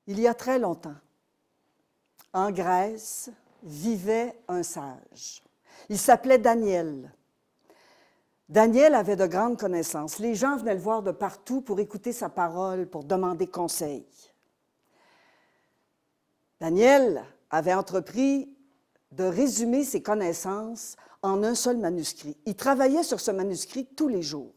Il y a très longtemps, en Grèce, vivait un sage. Il s'appelait Daniel. Daniel avait de grandes connaissances. Les gens venaient le voir de partout pour écouter sa parole, pour demander conseil. Daniel avait entrepris de résumer ses connaissances en un seul manuscrit. Il travaillait sur ce manuscrit tous les jours.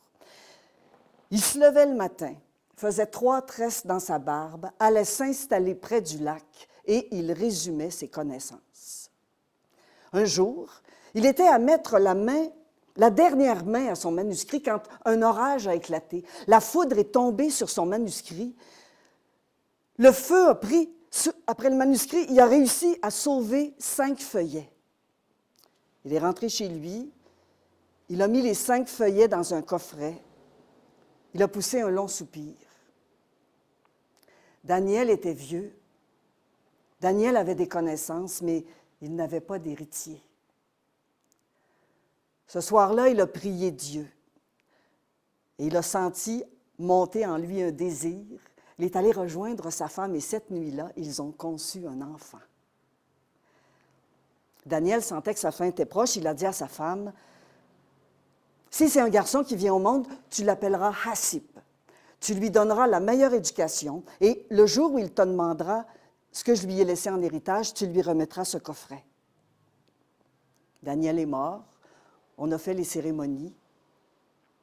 Il se levait le matin, faisait 3 tresses dans sa barbe, allait s'installer près du lac et il résumait ses connaissances. Un jour, il était à mettre la dernière main à son manuscrit quand un orage a éclaté. La foudre est tombée sur son manuscrit. Le feu a pris après le manuscrit. Il a réussi à sauver 5 feuillets. Il est rentré chez lui. Il a mis les 5 feuillets dans un coffret. Il a poussé un long soupir. Daniel était vieux. Daniel avait des connaissances, mais il n'avait pas d'héritier. Ce soir-là, il a prié Dieu. Et il a senti monter en lui un désir. Il est allé rejoindre sa femme et cette nuit-là, ils ont conçu un enfant. Daniel sentait que sa fin était proche. Il a dit à sa femme, « Si c'est un garçon qui vient au monde, tu l'appelleras Hasib. Tu lui donneras la meilleure éducation et le jour où il te demandera ce que je lui ai laissé en héritage, tu lui remettras ce coffret. » Daniel est mort. On a fait les cérémonies.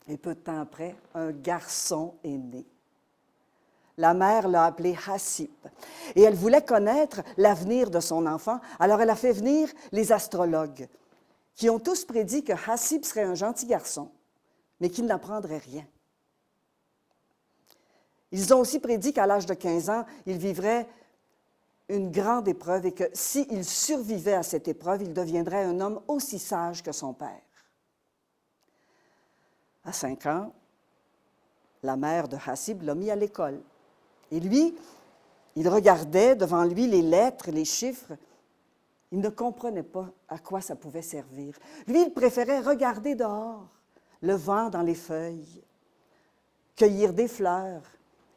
Et peu de temps après, un garçon est né. La mère l'a appelé Hasib. Et elle voulait connaître l'avenir de son enfant. Alors elle a fait venir les astrologues, qui ont tous prédit que Hasib serait un gentil garçon, mais qu'il n'apprendrait rien. Ils ont aussi prédit qu'à l'âge de 15 ans, il vivrait une grande épreuve et que s'il survivait à cette épreuve, il deviendrait un homme aussi sage que son père. À 5 ans, la mère de Hasib l'a mis à l'école. Et lui, il regardait devant lui les lettres, les chiffres. Il ne comprenait pas à quoi ça pouvait servir. Lui, il préférait regarder dehors, le vent dans les feuilles, cueillir des fleurs,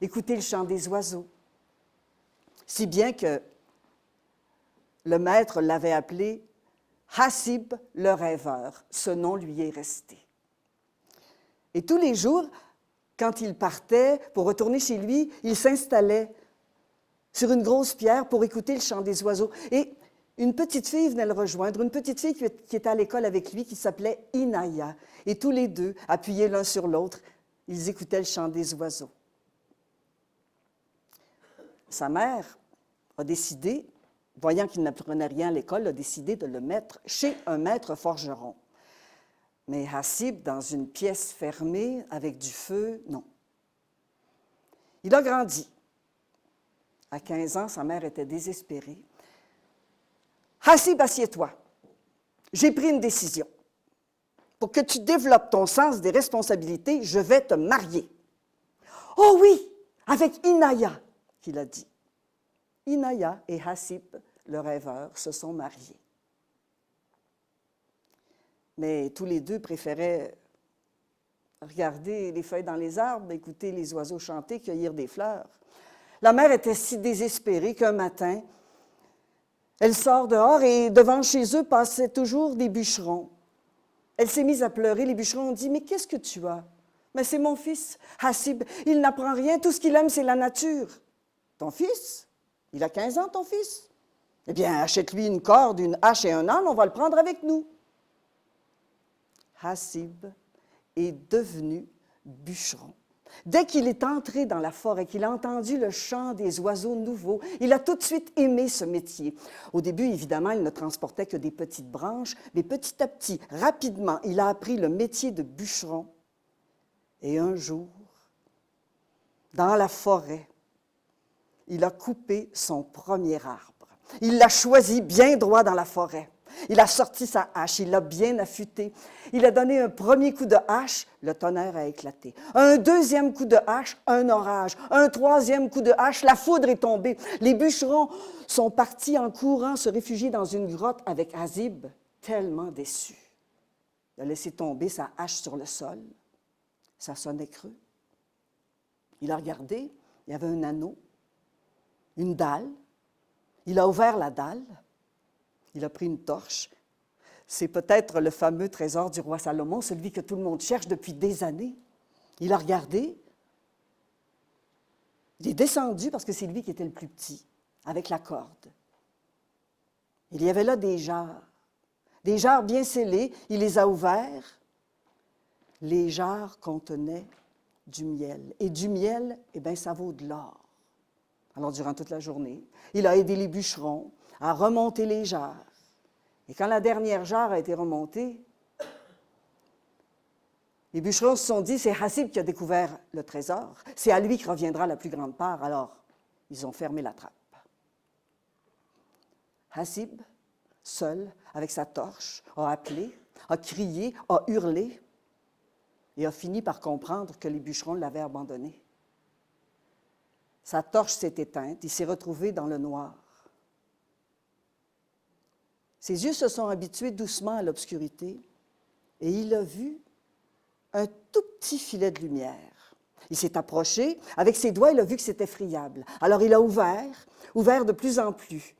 écouter le chant des oiseaux. Si bien que le maître l'avait appelé Hasib le rêveur. Ce nom lui est resté. Et tous les jours, quand il partait pour retourner chez lui, il s'installait sur une grosse pierre pour écouter le chant des oiseaux. Et une petite fille venait le rejoindre, une petite fille qui était à l'école avec lui, qui s'appelait Inaya. Et tous les deux, appuyés l'un sur l'autre, ils écoutaient le chant des oiseaux. Sa mère a décidé, voyant qu'il n'apprenait rien à l'école, a décidé de le mettre chez un maître forgeron. Mais Hasib, dans une pièce fermée, avec du feu, non. Il a grandi. À 15 ans, sa mère était désespérée. « Hasib, assieds-toi. J'ai pris une décision. Pour que tu développes ton sens des responsabilités, je vais te marier. »« Oh oui, avec Inaya, » qu'il a dit. Inaya et Hasib, le rêveur, se sont mariés. Mais tous les deux préféraient regarder les feuilles dans les arbres, écouter les oiseaux chanter, cueillir des fleurs. La mère était si désespérée qu'un matin, elle sort dehors et devant chez eux passaient toujours des bûcherons. Elle s'est mise à pleurer. Les bûcherons ont dit « Mais qu'est-ce que tu as? »« Mais c'est mon fils, Hasib. Il n'apprend rien. Tout ce qu'il aime, c'est la nature. »« Ton fils? Il a 15 ans, ton fils? Eh bien, achète-lui une corde, une hache et un âne, on va le prendre avec nous. » Hasib est devenu bûcheron. Dès qu'il est entré dans la forêt, qu'il a entendu le chant des oiseaux nouveaux, il a tout de suite aimé ce métier. Au début, évidemment, il ne transportait que des petites branches, mais petit à petit, rapidement, il a appris le métier de bûcheron. Et un jour, dans la forêt, il a coupé son premier arbre. Il l'a choisi bien droit dans la forêt. Il a sorti sa hache, il l'a bien affûtée. Il a donné un premier coup de hache, le tonnerre a éclaté. Un deuxième coup de hache, un orage. Un troisième coup de hache, la foudre est tombée. Les bûcherons sont partis en courant se réfugier dans une grotte avec Hasib, tellement déçu. Il a laissé tomber sa hache sur le sol. Ça sonnait creux. Il a regardé, il y avait un anneau. une dalle. Il a ouvert la dalle. Il a pris une torche. C'est peut-être le fameux trésor du roi Salomon, celui que tout le monde cherche depuis des années. Il a regardé. Il est descendu parce que c'est lui qui était le plus petit, avec la corde. Il y avait là des jarres bien scellées. Il les a ouverts. Les jarres contenaient du miel. Et du miel, eh bien, ça vaut de l'or. Alors, durant toute la journée, il a aidé les bûcherons à remonter les jarres. Et quand la dernière jarre a été remontée, les bûcherons se sont dit, c'est Hasib qui a découvert le trésor, c'est à lui que reviendra la plus grande part. Alors, ils ont fermé la trappe. Hasib, seul, avec sa torche, a appelé, a crié, a hurlé et a fini par comprendre que les bûcherons l'avaient abandonné. Sa torche s'est éteinte, il s'est retrouvé dans le noir. Ses yeux se sont habitués doucement à l'obscurité et il a vu un tout petit filet de lumière. Il s'est approché, avec ses doigts, il a vu que c'était friable. Alors il a ouvert de plus en plus,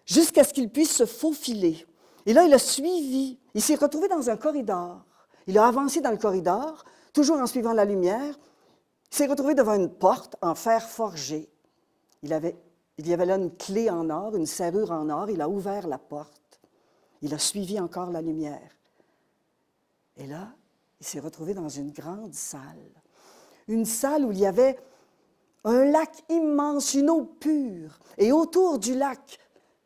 jusqu'à ce qu'il puisse se faufiler. Et là, il a suivi. Il s'est retrouvé dans un corridor. Il a avancé dans le corridor, toujours en suivant la lumière. Il s'est retrouvé devant une porte en fer forgé. Il y avait là une clé en or, une serrure en or. Il a ouvert la porte. Il a suivi encore la lumière. Et là, il s'est retrouvé dans une grande salle. Une salle où il y avait un lac immense, une eau pure. Et autour du lac,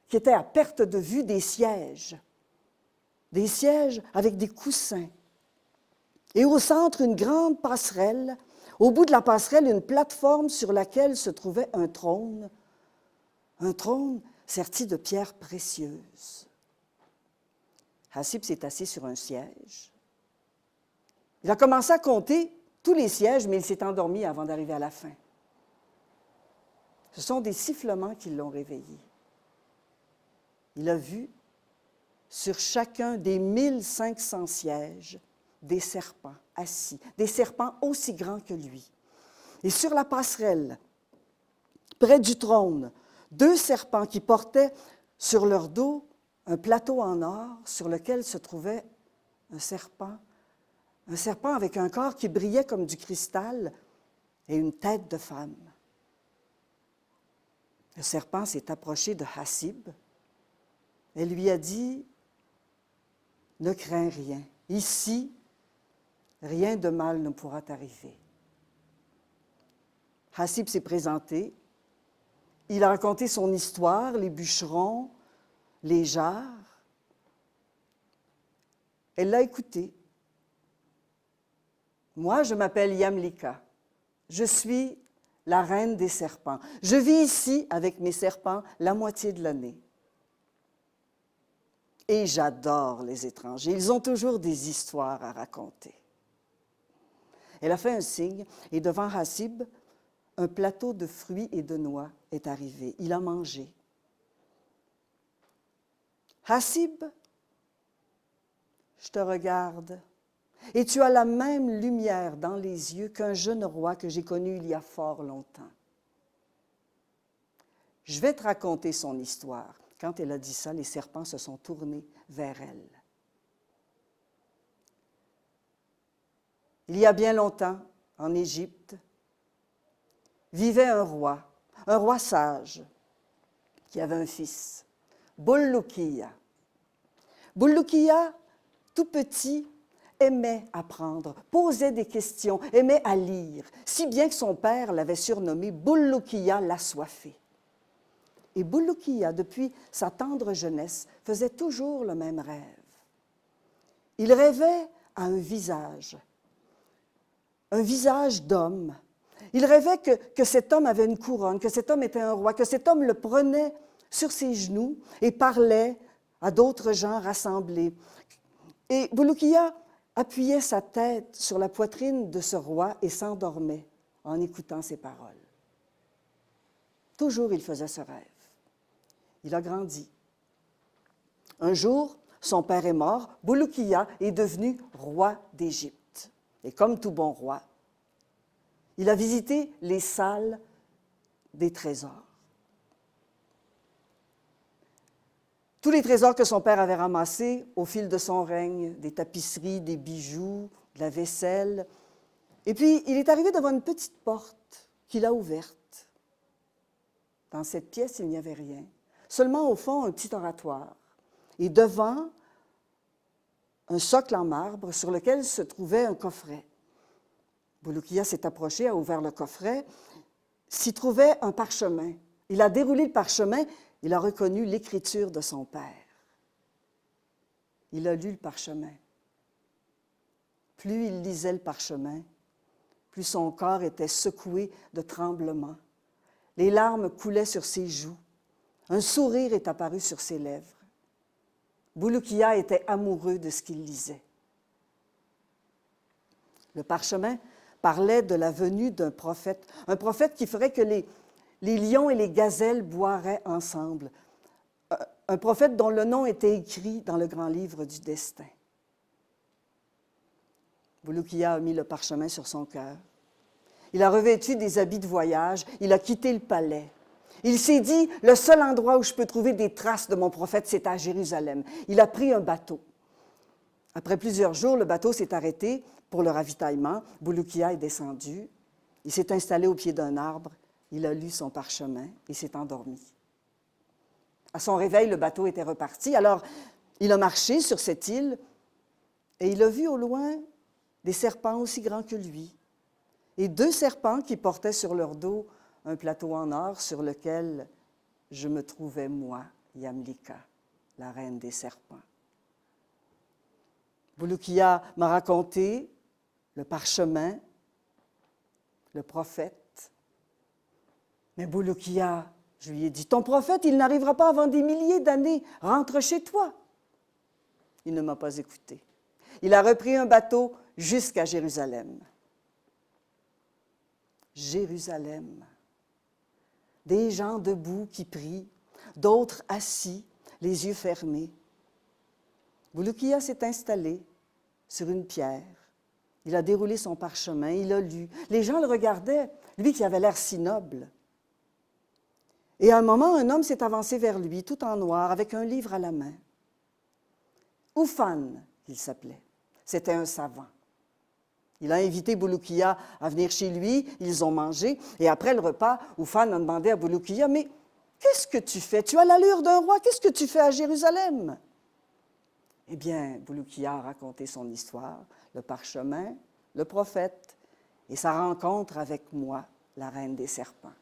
qui était à perte de vue, des sièges. Des sièges avec des coussins. Et au centre, une grande passerelle. Au bout de la passerelle, une plateforme sur laquelle se trouvait un trône serti de pierres précieuses. Hasib s'est assis sur un siège. Il a commencé à compter tous les sièges, mais il s'est endormi avant d'arriver à la fin. Ce sont des sifflements qui l'ont réveillé. Il a vu sur chacun des 1500 sièges des serpents assis, des serpents aussi grands que lui. Et sur la passerelle, près du trône, 2 serpents qui portaient sur leur dos un plateau en or sur lequel se trouvait un serpent avec un corps qui brillait comme du cristal et une tête de femme. Le serpent s'est approché de Hasib et lui a dit, « Ne crains rien, ici, rien de mal ne pourra t'arriver. » Hasib s'est présenté, il a raconté son histoire, les bûcherons, les jarres. Elle l'a écouté. « Moi, je m'appelle Yamlika. Je suis la reine des serpents. Je vis ici avec mes serpents la moitié de l'année. Et j'adore les étrangers. Ils ont toujours des histoires à raconter. » Elle a fait un signe et devant Hasib, un plateau de fruits et de noix est arrivé. Il a mangé. « Hasib, je te regarde et tu as la même lumière dans les yeux qu'un jeune roi que j'ai connu il y a fort longtemps. Je vais te raconter son histoire. » Quand elle a dit ça, les serpents se sont tournés vers elle. Il y a bien longtemps, en Égypte, vivait un roi sage, qui avait un fils, Bulukiya. Bulukiya, tout petit, aimait apprendre, posait des questions, aimait à lire, si bien que son père l'avait surnommé Bulukiya l'assoiffé. Et Bulukiya, depuis sa tendre jeunesse, faisait toujours le même rêve. Il rêvait à un visage d'homme. Il rêvait que cet homme avait une couronne, que cet homme était un roi, que cet homme le prenait sur ses genoux et parlait à d'autres gens rassemblés. Et Bulukiya appuyait sa tête sur la poitrine de ce roi et s'endormait en écoutant ses paroles. Toujours, il faisait ce rêve. Il a grandi. Un jour, son père est mort, Bulukiya est devenu roi d'Égypte. Et comme tout bon roi, il a visité les salles des trésors. tous les trésors que son père avait ramassés au fil de son règne, des tapisseries, des bijoux, de la vaisselle. Et puis, il est arrivé devant une petite porte qu'il a ouverte. Dans cette pièce, il n'y avait rien. Seulement, au fond, un petit oratoire. Et devant, un socle en marbre sur lequel se trouvait un coffret. Bulukiya s'est approché, a ouvert le coffret. S'y trouvait un parchemin. Il a déroulé le parchemin. Il a reconnu l'écriture de son père. Il a lu le parchemin. Plus il lisait le parchemin, plus son corps était secoué de tremblements. Les larmes coulaient sur ses joues. Un sourire est apparu sur ses lèvres. Bulukiya était amoureux de ce qu'il lisait. Le parchemin parlait de la venue d'un prophète, un prophète qui ferait que les lions et les gazelles boiraient ensemble, un prophète dont le nom était écrit dans le grand livre du destin. Bulukiya a mis le parchemin sur son cœur. Il a revêtu des habits de voyage, il a quitté le palais. Il s'est dit, le seul endroit où je peux trouver des traces de mon prophète, c'est à Jérusalem. Il a pris un bateau. Après plusieurs jours, le bateau s'est arrêté pour le ravitaillement. Bulukiya est descendu. Il s'est installé au pied d'un arbre. Il a lu son parchemin et s'est endormi. À son réveil, le bateau était reparti. Alors, il a marché sur cette île et il a vu au loin des serpents aussi grands que lui et 2 serpents qui portaient sur leur dos un plateau en or sur lequel je me trouvais, moi, Yamlika, la reine des serpents. Bulukiya m'a raconté le parchemin, le prophète. Mais Bulukiya, je lui ai dit, ton prophète, il n'arrivera pas avant des milliers d'années. Rentre chez toi. Il ne m'a pas écouté. Il a repris un bateau jusqu'à Jérusalem. Jérusalem. Des gens debout qui prient, d'autres assis, les yeux fermés. Bulukiya s'est installé sur une pierre. Il a déroulé son parchemin, il a lu. Les gens le regardaient, lui qui avait l'air si noble. Et à un moment, un homme s'est avancé vers lui, tout en noir, avec un livre à la main. Oufan, il s'appelait. C'était un savant. Il a invité Bulukiya à venir chez lui, ils ont mangé, et après le repas, Oufan a demandé à Bulukiya, « Mais qu'est-ce que tu fais? Tu as l'allure d'un roi, qu'est-ce que tu fais à Jérusalem? » Eh bien, Bulukiya a raconté son histoire, le parchemin, le prophète, et sa rencontre avec moi, la reine des serpents.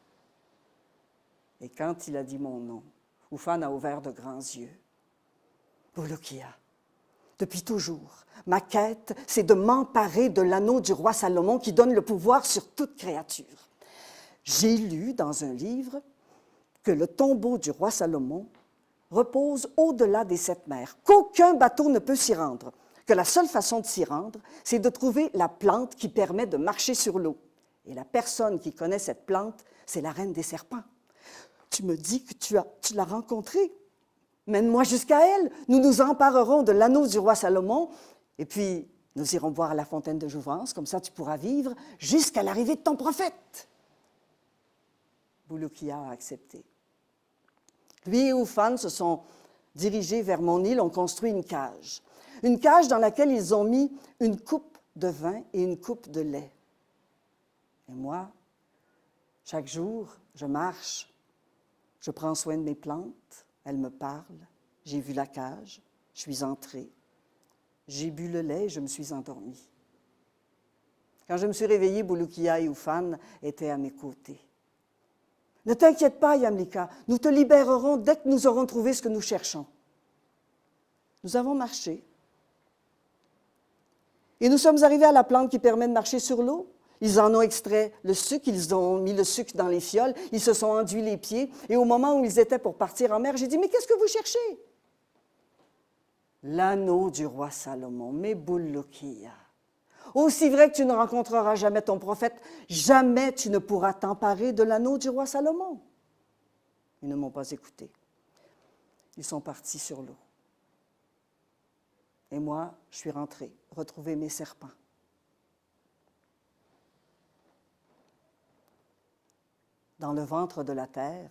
Et quand il a dit mon nom, Oufan a ouvert de grands yeux. Bulukiya, depuis toujours, ma quête, c'est de m'emparer de l'anneau du roi Salomon qui donne le pouvoir sur toute créature. J'ai lu dans un livre que le tombeau du roi Salomon repose au-delà des 7 mers, qu'aucun bateau ne peut s'y rendre, que la seule façon de s'y rendre, c'est de trouver la plante qui permet de marcher sur l'eau. Et la personne qui connaît cette plante, c'est la reine des serpents. Tu me dis que tu l'as rencontrée. Mène-moi jusqu'à elle. Nous nous emparerons de l'anneau du roi Salomon et puis nous irons boire à la fontaine de jouvence. Comme ça, tu pourras vivre jusqu'à l'arrivée de ton prophète. Bulukiya a accepté. Lui et Oufan se sont dirigés vers mon île, ont construit une cage. Une cage dans laquelle ils ont mis une coupe de vin et une coupe de lait. Et moi, chaque jour, je marche, je prends soin de mes plantes, elles me parlent, j'ai vu la cage, je suis entrée, j'ai bu le lait et je me suis endormie. Quand je me suis réveillée, Bulukiya et Oufan étaient à mes côtés. Ne t'inquiète pas, Yamlika, nous te libérerons dès que nous aurons trouvé ce que nous cherchons. Nous avons marché. Et nous sommes arrivés à la plante qui permet de marcher sur l'eau. Ils en ont extrait le sucre, ils ont mis le sucre dans les fioles, ils se sont enduits les pieds. Et au moment où ils étaient pour partir en mer, j'ai dit, « Mais qu'est-ce que vous cherchez? » L'anneau du roi Salomon, mais Bulukiya. Aussi vrai que tu ne rencontreras jamais ton prophète, jamais tu ne pourras t'emparer de l'anneau du roi Salomon. Ils ne m'ont pas écouté. Ils sont partis sur l'eau. Et moi, je suis rentrée, retrouver mes serpents. Dans le ventre de la terre,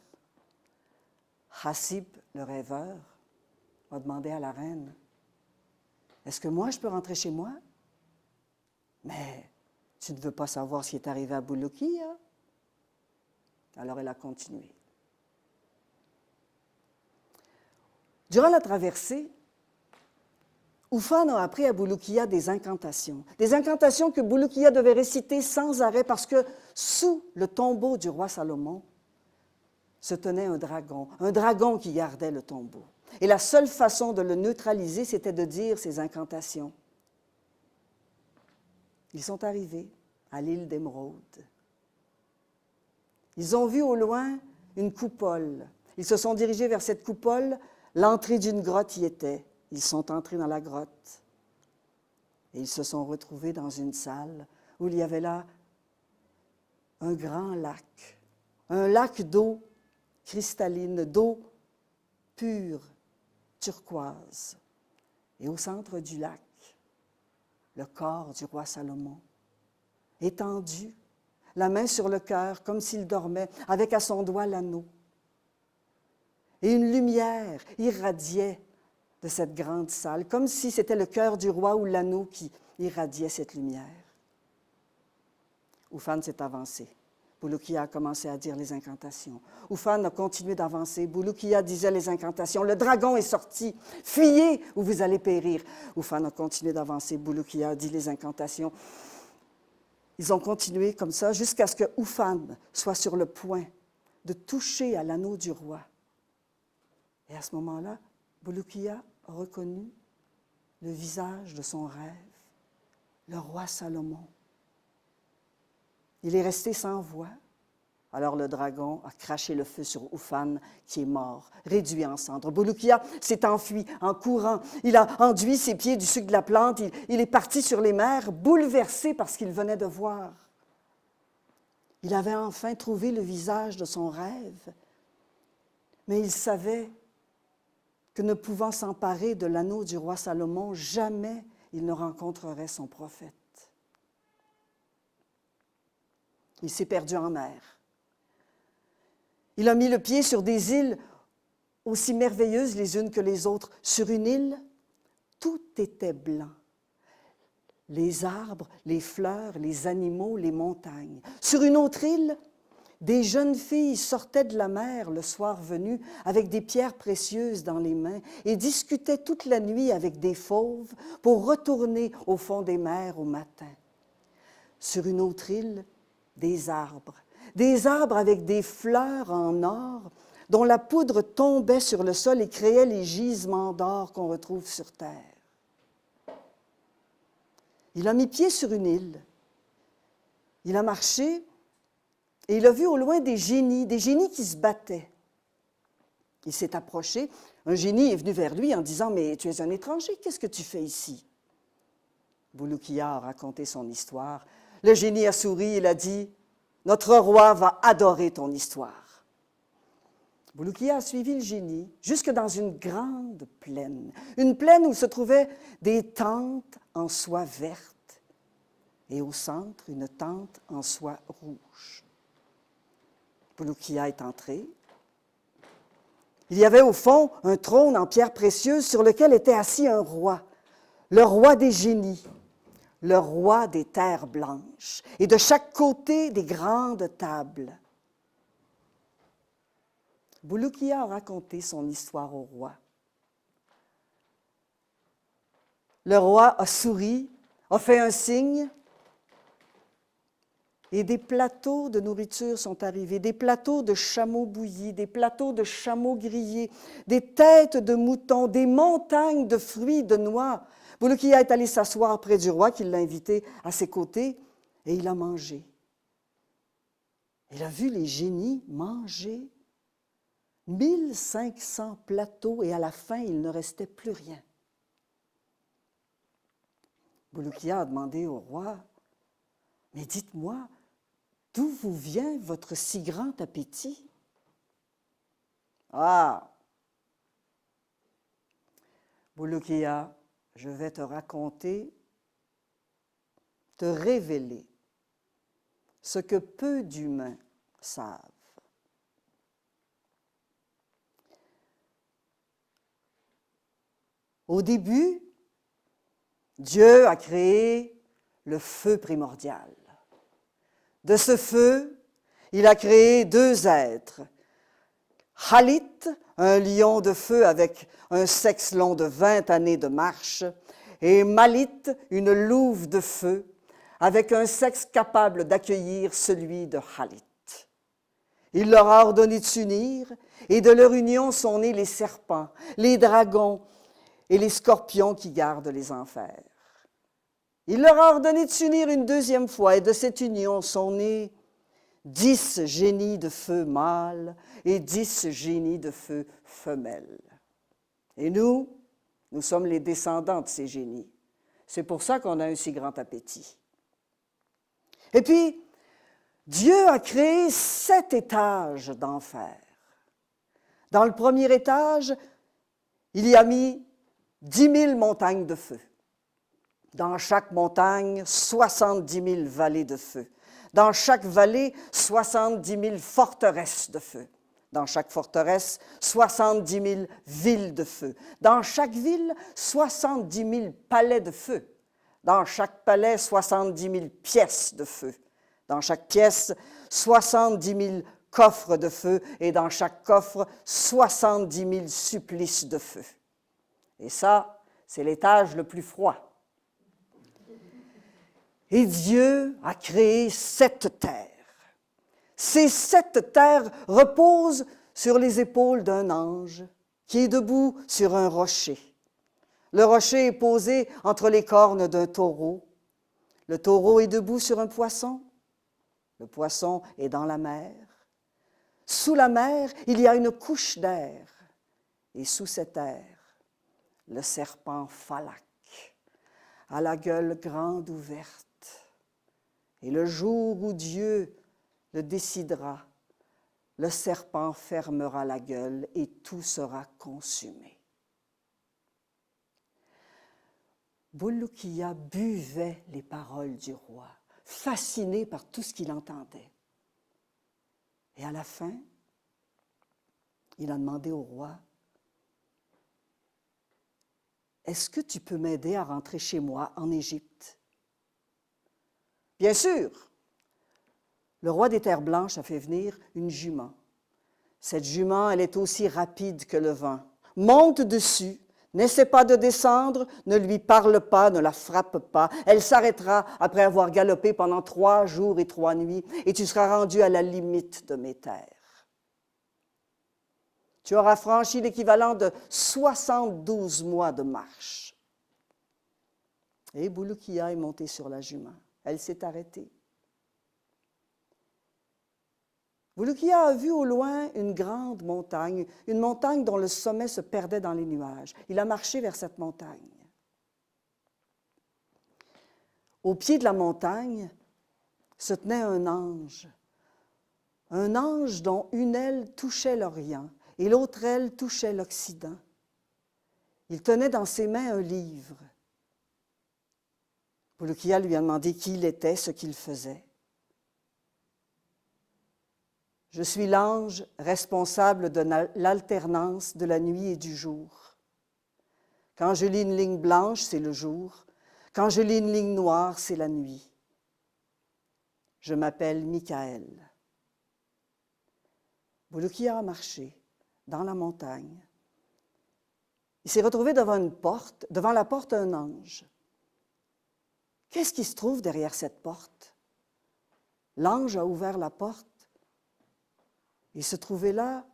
Hasib, le rêveur, a demandé à la reine, « Est-ce que moi, je peux rentrer chez moi? » Mais tu ne veux pas savoir ce qui est arrivé à Bulukiya? Alors elle a continué. Durant la traversée, Oufane a appris à Bulukiya des incantations que Bulukiya devait réciter sans arrêt parce que sous le tombeau du roi Salomon se tenait un dragon qui gardait le tombeau. Et la seule façon de le neutraliser, c'était de dire ces incantations. Ils sont arrivés à l'île d'Émeraude. Ils ont vu au loin une coupole. Ils se sont dirigés vers cette coupole. L'entrée d'une grotte y était. Ils sont entrés dans la grotte. Et ils se sont retrouvés dans une salle où il y avait là un grand lac. Un lac d'eau cristalline, d'eau pure, turquoise. Et au centre du lac, le corps du roi Salomon, étendu, la main sur le cœur, comme s'il dormait, avec à son doigt l'anneau. Et une lumière irradiait de cette grande salle, comme si c'était le cœur du roi ou l'anneau qui irradiait cette lumière. Oufane s'est avancé. Bulukiya a commencé à dire les incantations. Oufane a continué d'avancer. Bulukiya disait les incantations. Le dragon est sorti. Fuyez ou vous allez périr. Oufane a continué d'avancer. Bulukiya a dit les incantations. Ils ont continué comme ça jusqu'à ce que Oufane soit sur le point de toucher à l'anneau du roi. Et à ce moment-là, Bulukiya a reconnu le visage de son rêve, le roi Salomon. Il est resté sans voix. Alors le dragon a craché le feu sur Oufane, qui est mort, réduit en cendres. Bulukiya s'est enfui en courant. Il a enduit ses pieds du suc de la plante. Il est parti sur les mers, bouleversé par ce qu'il venait de voir. Il avait enfin trouvé le visage de son rêve, mais il savait que ne pouvant s'emparer de l'anneau du roi Salomon, jamais il ne rencontrerait son prophète. Il s'est perdu en mer. Il a mis le pied sur des îles aussi merveilleuses les unes que les autres. Sur une île, tout était blanc. Les arbres, les fleurs, les animaux, les montagnes. Sur une autre île, des jeunes filles sortaient de la mer le soir venu avec des pierres précieuses dans les mains et discutaient toute la nuit avec des fauves pour retourner au fond des mers au matin. Sur une autre île, des arbres avec des fleurs en or dont la poudre tombait sur le sol et créait les gisements d'or qu'on retrouve sur terre. Il a mis pied sur une île. Il a marché et il a vu au loin des génies qui se battaient. Il s'est approché. Un génie est venu vers lui en disant « Mais tu es un étranger, qu'est-ce que tu fais ici ?» Bulukiya a raconté son histoire. Le génie a souri, il a dit « Notre roi va adorer ton histoire. » Bulukiya a suivi le génie jusque dans une grande plaine, une plaine où se trouvaient des tentes en soie verte et au centre, une tente en soie rouge. Bulukiya est entré. Il y avait au fond un trône en pierre précieuse sur lequel était assis un roi, le roi des génies, le roi des terres blanches, et de chaque côté des grandes tables. Bulukiya a raconté son histoire au roi. Le roi a souri, a fait un signe, et des plateaux de nourriture sont arrivés, des plateaux de chameaux bouillis, des plateaux de chameaux grillés, des têtes de moutons, des montagnes de fruits, de noix. Bulukiya est allé s'asseoir près du roi qui l'a invité à ses côtés et il a mangé. Il a vu les génies manger 1500 plateaux et à la fin, il ne restait plus rien. Bulukiya a demandé au roi, « Mais dites-moi, d'où vous vient votre si grand appétit? » « Ah! Bulukiya, je vais te raconter, te révéler ce que peu d'humains savent. Au début, Dieu a créé le feu primordial. De ce feu, il a créé deux êtres. Khalit, un lion de feu avec un sexe long de 20 années de marche, et Malit, une louve de feu, avec un sexe capable d'accueillir celui de Khalit. Il leur a ordonné de s'unir, et de leur union sont nés les serpents, les dragons et les scorpions qui gardent les enfers. Il leur a ordonné de s'unir une deuxième fois, et de cette union sont nés 10 génies de feu mâles et 10 génies de feu femelles. Et nous sommes les descendants de ces génies. C'est pour ça qu'on a un si grand appétit. Et puis, Dieu a créé 7 étages d'enfer. Dans le premier étage, il y a mis 10 000 montagnes de feu. Dans chaque montagne, 70 000 vallées de feu. Dans chaque vallée, 70 000 forteresses de feu. Dans chaque forteresse, 70 000 villes de feu. Dans chaque ville, 70 000 palais de feu. Dans chaque palais, 70 000 pièces de feu. Dans chaque pièce, 70 000 coffres de feu. Et dans chaque coffre, 70 000 supplices de feu. Et ça, c'est l'étage le plus froid. Et Dieu a créé 7 terres. Ces 7 terres reposent sur les épaules d'un ange qui est debout sur un rocher. Le rocher est posé entre les cornes d'un taureau. Le taureau est debout sur un poisson. Le poisson est dans la mer. Sous la mer, il y a une couche d'air. Et sous cet air, le serpent Phalak a la gueule grande ouverte. Et le jour où Dieu le décidera, le serpent fermera la gueule et tout sera consumé. Bulukiya buvait les paroles du roi, fasciné par tout ce qu'il entendait. Et à la fin, il a demandé au roi, « Est-ce que tu peux m'aider à rentrer chez moi en Égypte? » Bien sûr, le roi des Terres Blanches a fait venir une jument. Cette jument, elle est aussi rapide que le vent. Monte dessus, n'essaie pas de descendre, ne lui parle pas, ne la frappe pas. Elle s'arrêtera après avoir galopé pendant 3 jours et 3 nuits et tu seras rendu à la limite de mes terres. Tu auras franchi l'équivalent de 72 mois de marche. Et Bulukiya est monté sur la jument. Elle s'est arrêtée. Bulukiya a vu au loin une grande montagne, une montagne dont le sommet se perdait dans les nuages. Il a marché vers cette montagne. Au pied de la montagne se tenait un ange dont une aile touchait l'Orient et l'autre aile touchait l'Occident. Il tenait dans ses mains un livre. Bulukiya lui a demandé qui il était, ce qu'il faisait. « Je suis l'ange responsable de l'alternance de la nuit et du jour. Quand je lis une ligne blanche, c'est le jour. Quand je lis une ligne noire, c'est la nuit. Je m'appelle Michael. » Bulukiya a marché dans la montagne. Il s'est retrouvé devant la porte un ange. Qu'est-ce qui se trouve derrière cette porte? L'ange a ouvert la porte et se trouvait là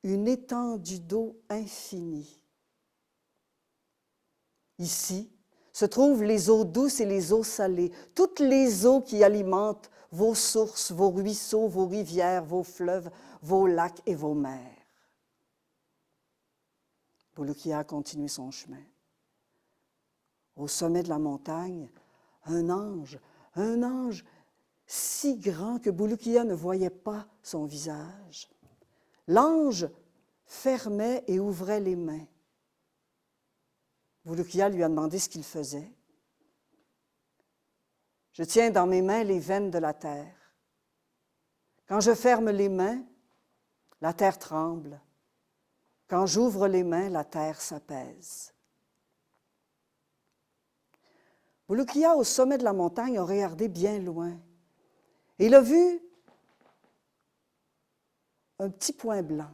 une étendue d'eau infinie. Ici se trouvent les eaux douces et les eaux salées, toutes les eaux qui alimentent vos sources, vos ruisseaux, vos rivières, vos fleuves, vos lacs et vos mers. Bulukiya a continué son chemin. Au sommet de la montagne, un ange si grand que Bulukiya ne voyait pas son visage. L'ange fermait et ouvrait les mains. Bulukiya lui a demandé ce qu'il faisait. « Je tiens dans mes mains les veines de la terre. Quand je ferme les mains, la terre tremble. Quand j'ouvre les mains, la terre s'apaise. » Bulukia, au sommet de la montagne, a regardé bien loin. Et il a vu un petit point blanc.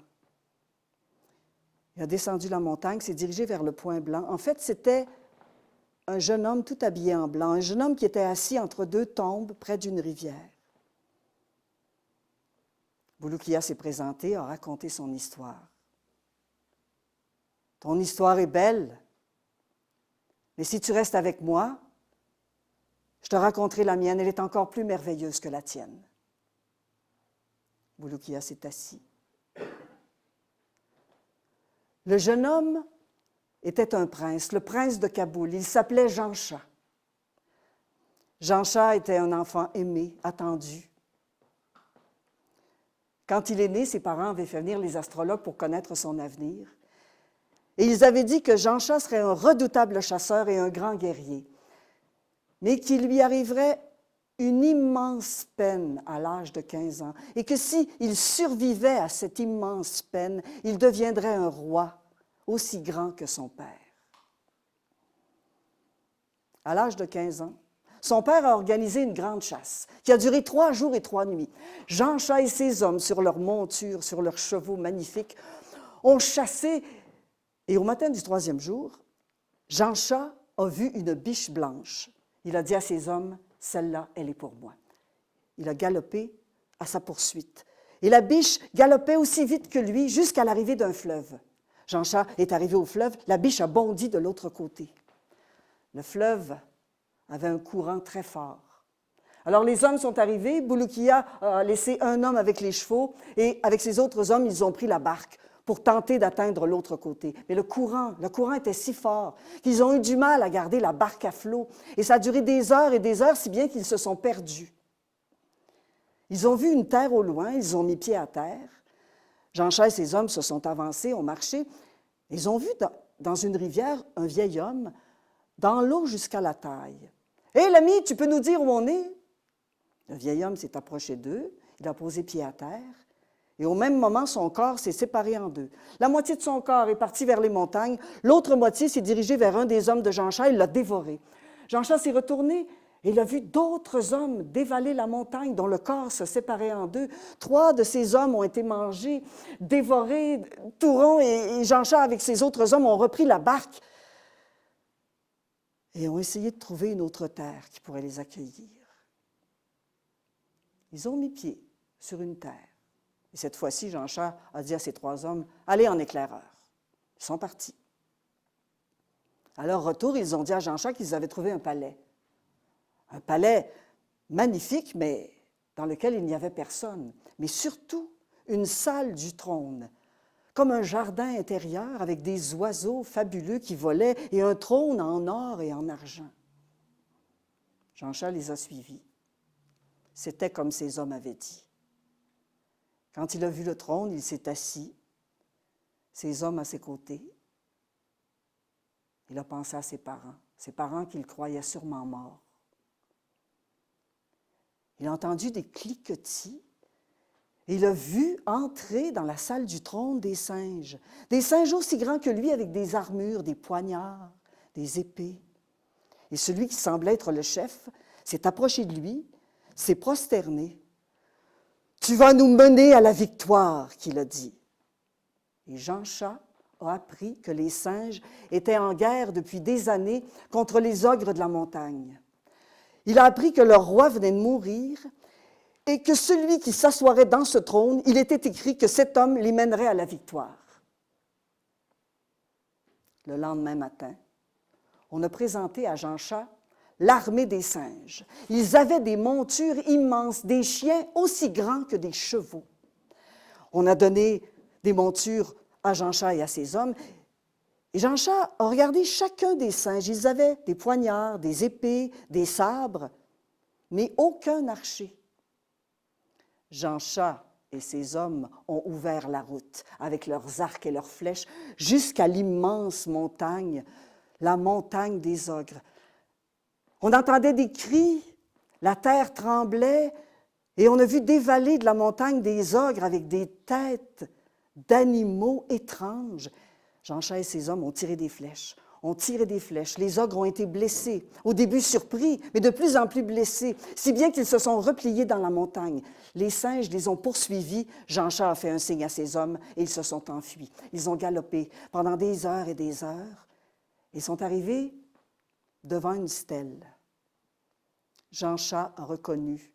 Il a descendu la montagne, s'est dirigé vers le point blanc. En fait, c'était un jeune homme tout habillé en blanc, un jeune homme qui était assis entre deux tombes près d'une rivière. Bulukia s'est présenté, a raconté son histoire. « Ton histoire est belle, mais si tu restes avec moi, je te raconterai la mienne, elle est encore plus merveilleuse que la tienne. » Bulukia s'est assis. Le jeune homme était un prince, le prince de Kaboul. Il s'appelait Jancha. Jancha était un enfant aimé, attendu. Quand il est né, ses parents avaient fait venir les astrologues pour connaître son avenir. Et ils avaient dit que Jancha serait un redoutable chasseur et un grand guerrier, mais qu'il lui arriverait une immense peine à l'âge de 15 ans, et que s'il survivait à cette immense peine, il deviendrait un roi aussi grand que son père. À l'âge de 15 ans, son père a organisé une grande chasse qui a duré 3 jours et 3 nuits. Jancha et ses hommes, sur leurs montures, sur leurs chevaux magnifiques, ont chassé. Et au matin du 3e jour, Jancha a vu une biche blanche. Il a dit à ses hommes, « Celle-là, elle est pour moi. » Il a galopé à sa poursuite. Et la biche galopait aussi vite que lui jusqu'à l'arrivée d'un fleuve. Jancha est arrivé au fleuve, la biche a bondi de l'autre côté. Le fleuve avait un courant très fort. Alors les hommes sont arrivés, Bulukia a laissé un homme avec les chevaux et avec ses autres hommes, ils ont pris la barque pour tenter d'atteindre l'autre côté. Mais le courant était si fort qu'ils ont eu du mal à garder la barque à flot et ça a duré des heures et des heures, si bien qu'ils se sont perdus. Ils ont vu une terre au loin, ils ont mis pied à terre. Jancha et ses hommes se sont avancés, ont marché. Ils ont vu dans une rivière un vieil homme dans l'eau jusqu'à la taille. « Hé, l'ami, tu peux nous dire où on est? » Le vieil homme s'est approché d'eux, il a posé pied à terre, et au même moment, son corps s'est séparé en deux. La moitié de son corps est partie vers les montagnes, l'autre moitié s'est dirigée vers un des hommes de Jancha, il l'a dévoré. Jancha s'est retourné et il a vu d'autres hommes dévaler la montagne dont le corps se séparait en deux. 3 de ces hommes ont été mangés, dévorés, tout rond, et Jancha, avec ses autres hommes, ont repris la barque et ont essayé de trouver une autre terre qui pourrait les accueillir. Ils ont mis pied sur une terre. Et cette fois-ci, Jancha a dit à ses 3 hommes, « Allez en éclaireur. » Ils sont partis. À leur retour, ils ont dit à Jancha qu'ils avaient trouvé un palais. Un palais magnifique, mais dans lequel il n'y avait personne. Mais surtout, une salle du trône, comme un jardin intérieur avec des oiseaux fabuleux qui volaient et un trône en or et en argent. Jancha les a suivis. C'était comme ces hommes avaient dit. Quand il a vu le trône, il s'est assis, ses hommes à ses côtés. Il a pensé à ses parents qu'il croyait sûrement morts. Il a entendu des cliquetis et il a vu entrer dans la salle du trône des singes aussi grands que lui avec des armures, des poignards, des épées. Et celui qui semblait être le chef s'est approché de lui, s'est prosterné. « Tu vas nous mener à la victoire, » qu'il a dit. Et Jancha a appris que les singes étaient en guerre depuis des années contre les ogres de la montagne. Il a appris que leur roi venait de mourir et que celui qui s'assoirait dans ce trône, il était écrit que cet homme les mènerait à la victoire. Le lendemain matin, on a présenté à Jancha l'armée des singes. Ils avaient des montures immenses, des chiens aussi grands que des chevaux. On a donné des montures à Jancha et à ses hommes. Et Jancha a regardé chacun des singes. Ils avaient des poignards, des épées, des sabres, mais aucun archer. Jancha et ses hommes ont ouvert la route avec leurs arcs et leurs flèches jusqu'à l'immense montagne, la montagne des ogres. On entendait des cris, la terre tremblait et on a vu dévaler de la montagne des ogres avec des têtes d'animaux étranges. Jancha et ses hommes ont tiré des flèches, ont tiré des flèches. Les ogres ont été blessés, au début surpris, mais de plus en plus blessés, si bien qu'ils se sont repliés dans la montagne. Les singes les ont poursuivis. Jean-Chat a fait un signe à ses hommes et ils se sont enfuis. Ils ont galopé pendant des heures et des heures et sont arrivés devant une stèle. Jean-Chat a reconnu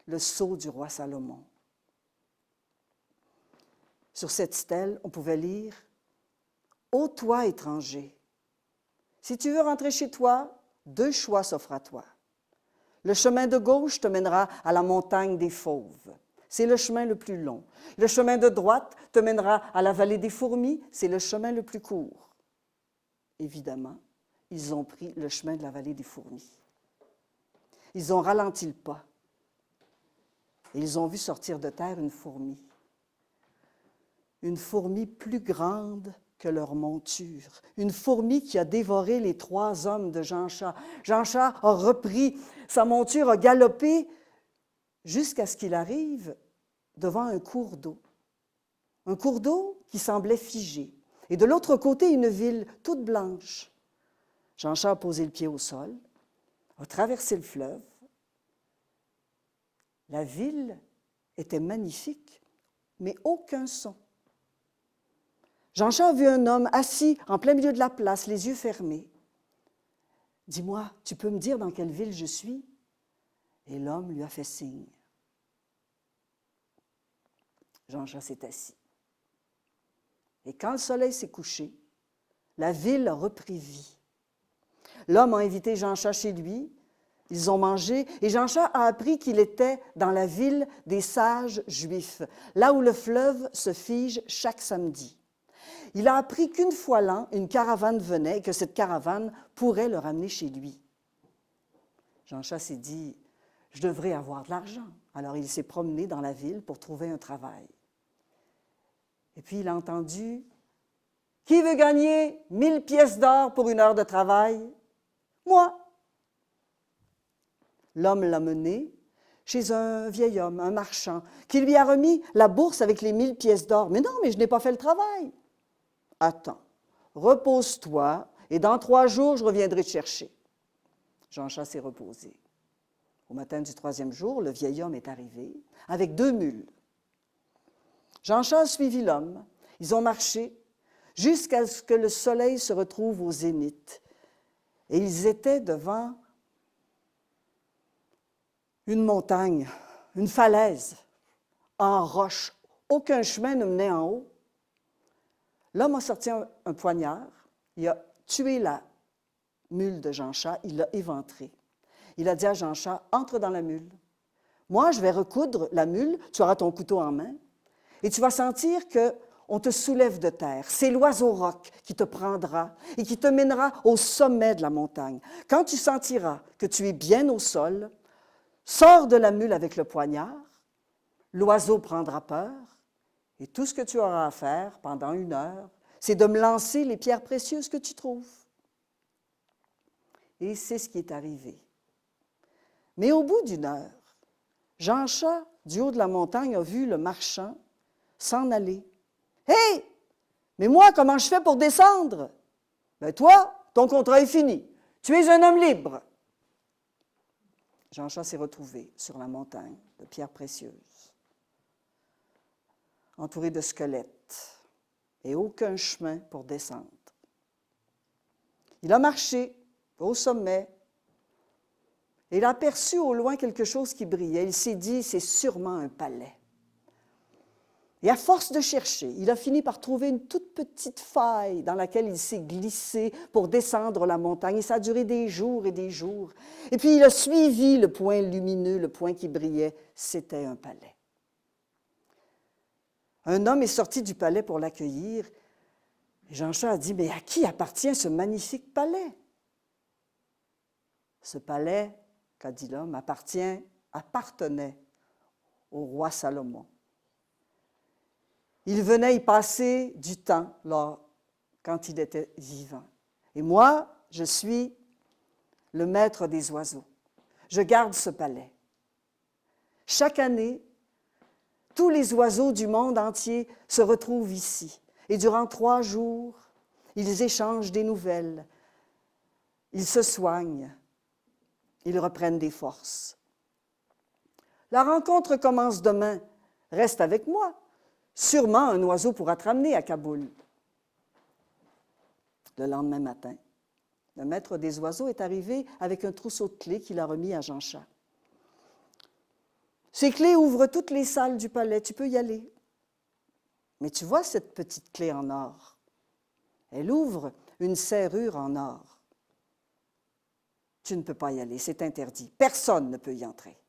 le sceau du roi Salomon. Sur cette stèle, on pouvait lire « Ô toi, étranger, si tu veux rentrer chez toi, 2 choix s'offrent à toi. Le chemin de gauche te mènera à la montagne des Fauves. C'est le chemin le plus long. Le chemin de droite te mènera à la vallée des Fourmis. C'est le chemin le plus court. » Évidemment, ils ont pris le chemin de la vallée des Fourmis. Ils ont ralenti le pas. Et ils ont vu sortir de terre une fourmi. Une fourmi plus grande que leur monture. Une fourmi qui a dévoré les 3 hommes de Jean-Chat. Jean-Chat a repris sa monture, a galopé jusqu'à ce qu'il arrive devant un cours d'eau. Un cours d'eau qui semblait figé. Et de l'autre côté, une ville toute blanche. Jean-Chat a posé le pied au sol, a traversé le fleuve. La ville était magnifique, mais aucun son. Jean-Chat a vu un homme assis en plein milieu de la place, les yeux fermés. « Dis-moi, tu peux me dire dans quelle ville je suis? » Et l'homme lui a fait signe. Jean-Chat s'est assis. Et quand le soleil s'est couché, la ville a repris vie. L'homme a invité Jean-Chat chez lui. Ils ont mangé et Jean-Chat a appris qu'il était dans la ville des sages juifs, là où le fleuve se fige chaque samedi. Il a appris qu'une fois l'an, une caravane venait et que cette caravane pourrait le ramener chez lui. Jean-Chat s'est dit « Je devrais avoir de l'argent ». Alors il s'est promené dans la ville pour trouver un travail. Et puis il a entendu « Qui veut gagner 1000 pièces d'or pour 1 heure de travail? »« Moi !» L'homme l'a mené chez un vieil homme, un marchand, qui lui a remis la bourse avec les 1000 pièces d'or. « Mais non, mais je n'ai pas fait le travail. »« Attends, repose-toi et dans 3 jours, je reviendrai te chercher. » Jean-Chat s'est reposé. Au matin du 3e jour, le vieil homme est arrivé avec 2 mules. Jean-Chat a suivi l'homme. Ils ont marché jusqu'à ce que le soleil se retrouve au zénith. Et ils étaient devant une montagne, une falaise, en roche. Aucun chemin ne menait en haut. L'homme a sorti un poignard, il a tué la mule de Jean-Chat, il l'a éventrée. Il a dit à Jean-Chat, « Entre dans la mule. Moi, je vais recoudre la mule, tu auras ton couteau en main, et tu vas sentir qu'on te soulève de terre. C'est l'oiseau roc qui te prendra et qui te mènera au sommet de la montagne. Quand tu sentiras que tu es bien au sol, sors de la mule avec le poignard, l'oiseau prendra peur, et tout ce que tu auras à faire pendant 1 heure, c'est de me lancer les pierres précieuses que tu trouves. » Et c'est ce qui est arrivé. Mais au bout d'1 heure, Jean-Chat, du haut de la montagne, a vu le marchand s'en aller. « Hé! Mais moi, comment je fais pour descendre? »« Ben toi, ton contrat est fini. Tu es un homme libre. » Jean-Chat s'est retrouvé sur la montagne de pierres précieuses, entouré de squelettes et aucun chemin pour descendre. Il a marché au sommet et il a aperçu au loin quelque chose qui brillait. Il s'est dit, c'est sûrement un palais. Et à force de chercher, il a fini par trouver une toute petite faille dans laquelle il s'est glissé pour descendre la montagne. Et ça a duré des jours et des jours. Et puis il a suivi le point lumineux, le point qui brillait. C'était un palais. Un homme est sorti du palais pour l'accueillir. Et Jean-Chat a dit, mais à qui appartient ce magnifique palais? Ce palais, qu'a dit l'homme, appartenait au roi Salomon. Il venait y passer du temps là, quand il était vivant. Et moi, je suis le maître des oiseaux. Je garde ce palais. Chaque année, tous les oiseaux du monde entier se retrouvent ici. Et durant 3 jours, ils échangent des nouvelles Ils se soignent. Ils reprennent des forces. La rencontre commence demain. Reste avec moi. Sûrement un oiseau pourra te ramener à Kaboul. Le lendemain matin, le maître des oiseaux est arrivé avec un trousseau de clés qu'il a remis à Jean-Chat. Ces clés ouvrent toutes les salles du palais, tu peux y aller. Mais tu vois cette petite clé en or? Elle ouvre une serrure en or. Tu ne peux pas y aller, c'est interdit. Personne ne peut y entrer.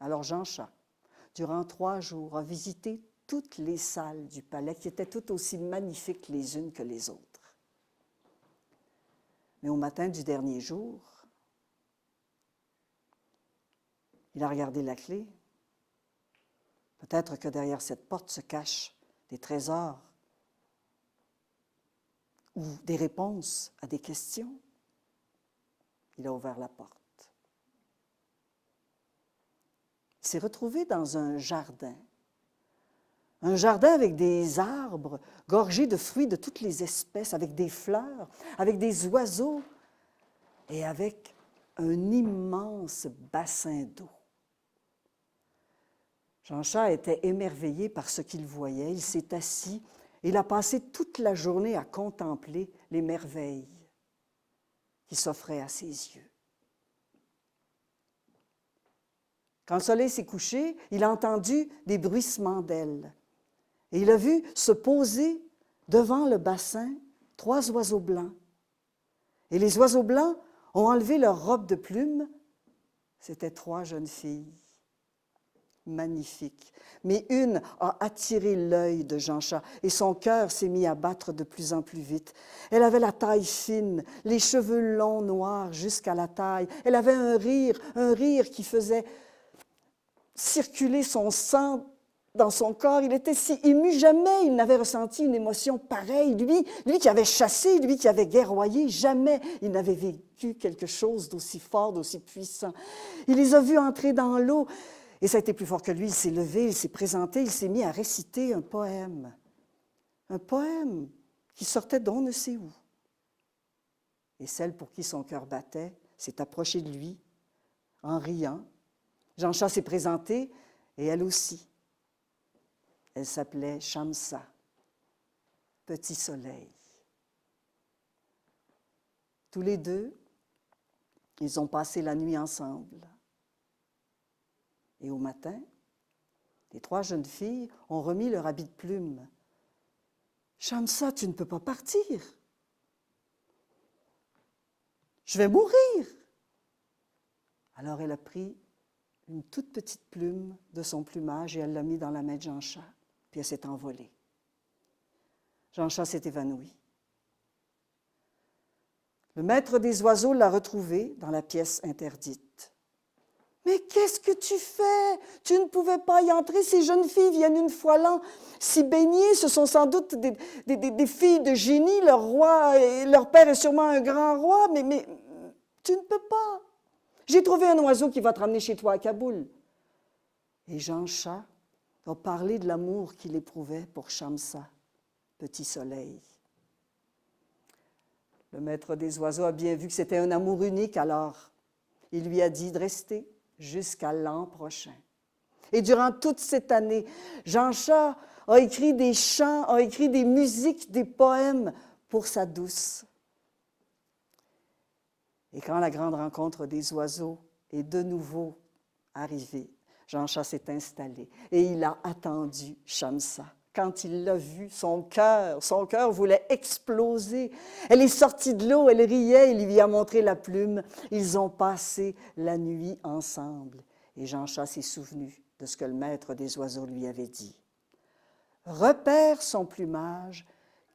Alors Jean-Chat, durant 3 jours, a visité toutes les salles du palais qui étaient toutes aussi magnifiques les unes que les autres. Mais au matin du dernier jour, il a regardé la clé. Peut-être que derrière cette porte se cachent des trésors ou des réponses à des questions. Il a ouvert la porte. Il s'est retrouvé dans un jardin avec des arbres gorgés de fruits de toutes les espèces, avec des fleurs, avec des oiseaux et avec un immense bassin d'eau. Jean-Chat était émerveillé par ce qu'il voyait. Il s'est assis et il a passé toute la journée à contempler les merveilles qui s'offraient à ses yeux. Quand le soleil s'est couché, il a entendu des bruissements d'ailes. Et il a vu se poser devant le bassin 3 oiseaux blancs. Et les oiseaux blancs ont enlevé leurs robes de plumes. C'étaient 3 jeunes filles, magnifiques. Mais une a attiré l'œil de Jean-Chat et son cœur s'est mis à battre de plus en plus vite. Elle avait la taille fine, les cheveux longs noirs jusqu'à la taille. Elle avait un rire qui faisait circuler son sang dans son corps. Il était si ému, jamais il n'avait ressenti une émotion pareille. Lui qui avait chassé, lui qui avait guerroyé, jamais il n'avait vécu quelque chose d'aussi fort, d'aussi puissant. Il les a vus entrer dans l'eau et ça a été plus fort que lui. Il s'est levé, il s'est présenté, il s'est mis à réciter un poème qui sortait d'on ne sait où. Et celle pour qui son cœur battait s'est approchée de lui en riant. Jean-Chat s'est présenté et elle aussi. Elle s'appelait Shamsa, petit soleil. Tous les deux, ils ont passé la nuit ensemble. Et au matin, les 3 jeunes filles ont remis leur habit de plume. « Shamsa, tu ne peux pas partir. Je vais mourir. » Alors elle a pris une toute petite plume de son plumage et elle l'a mis dans la main de Jean-Chat. Puis elle s'est envolée. Jean-Chat s'est évanoui. Le maître des oiseaux l'a retrouvé dans la pièce interdite. « Mais qu'est-ce que tu fais? Tu ne pouvais pas y entrer. Ces jeunes filles viennent une fois l'an s'y baigner. Ce sont sans doute des filles de génie. Leur roi, et leur père est sûrement un grand roi, mais tu ne peux pas. J'ai trouvé un oiseau qui va te ramener chez toi à Kaboul. » Et Jean-Chat a parlé de l'amour qu'il éprouvait pour Shamsa, petit soleil. Le maître des oiseaux a bien vu que c'était un amour unique, alors il lui a dit de rester jusqu'à l'an prochain. Et durant toute cette année, Jean-Chat a écrit des chants, a écrit des musiques, des poèmes pour sa douce. Et quand la grande rencontre des oiseaux est de nouveau arrivée, Jean-Chat s'est installé et il a attendu Shamsa. Quand il l'a vue, son cœur voulait exploser. Elle est sortie de l'eau, elle riait, il lui a montré la plume. Ils ont passé la nuit ensemble. Et Jean-Chat s'est souvenu de ce que le maître des oiseaux lui avait dit. Repère son plumage,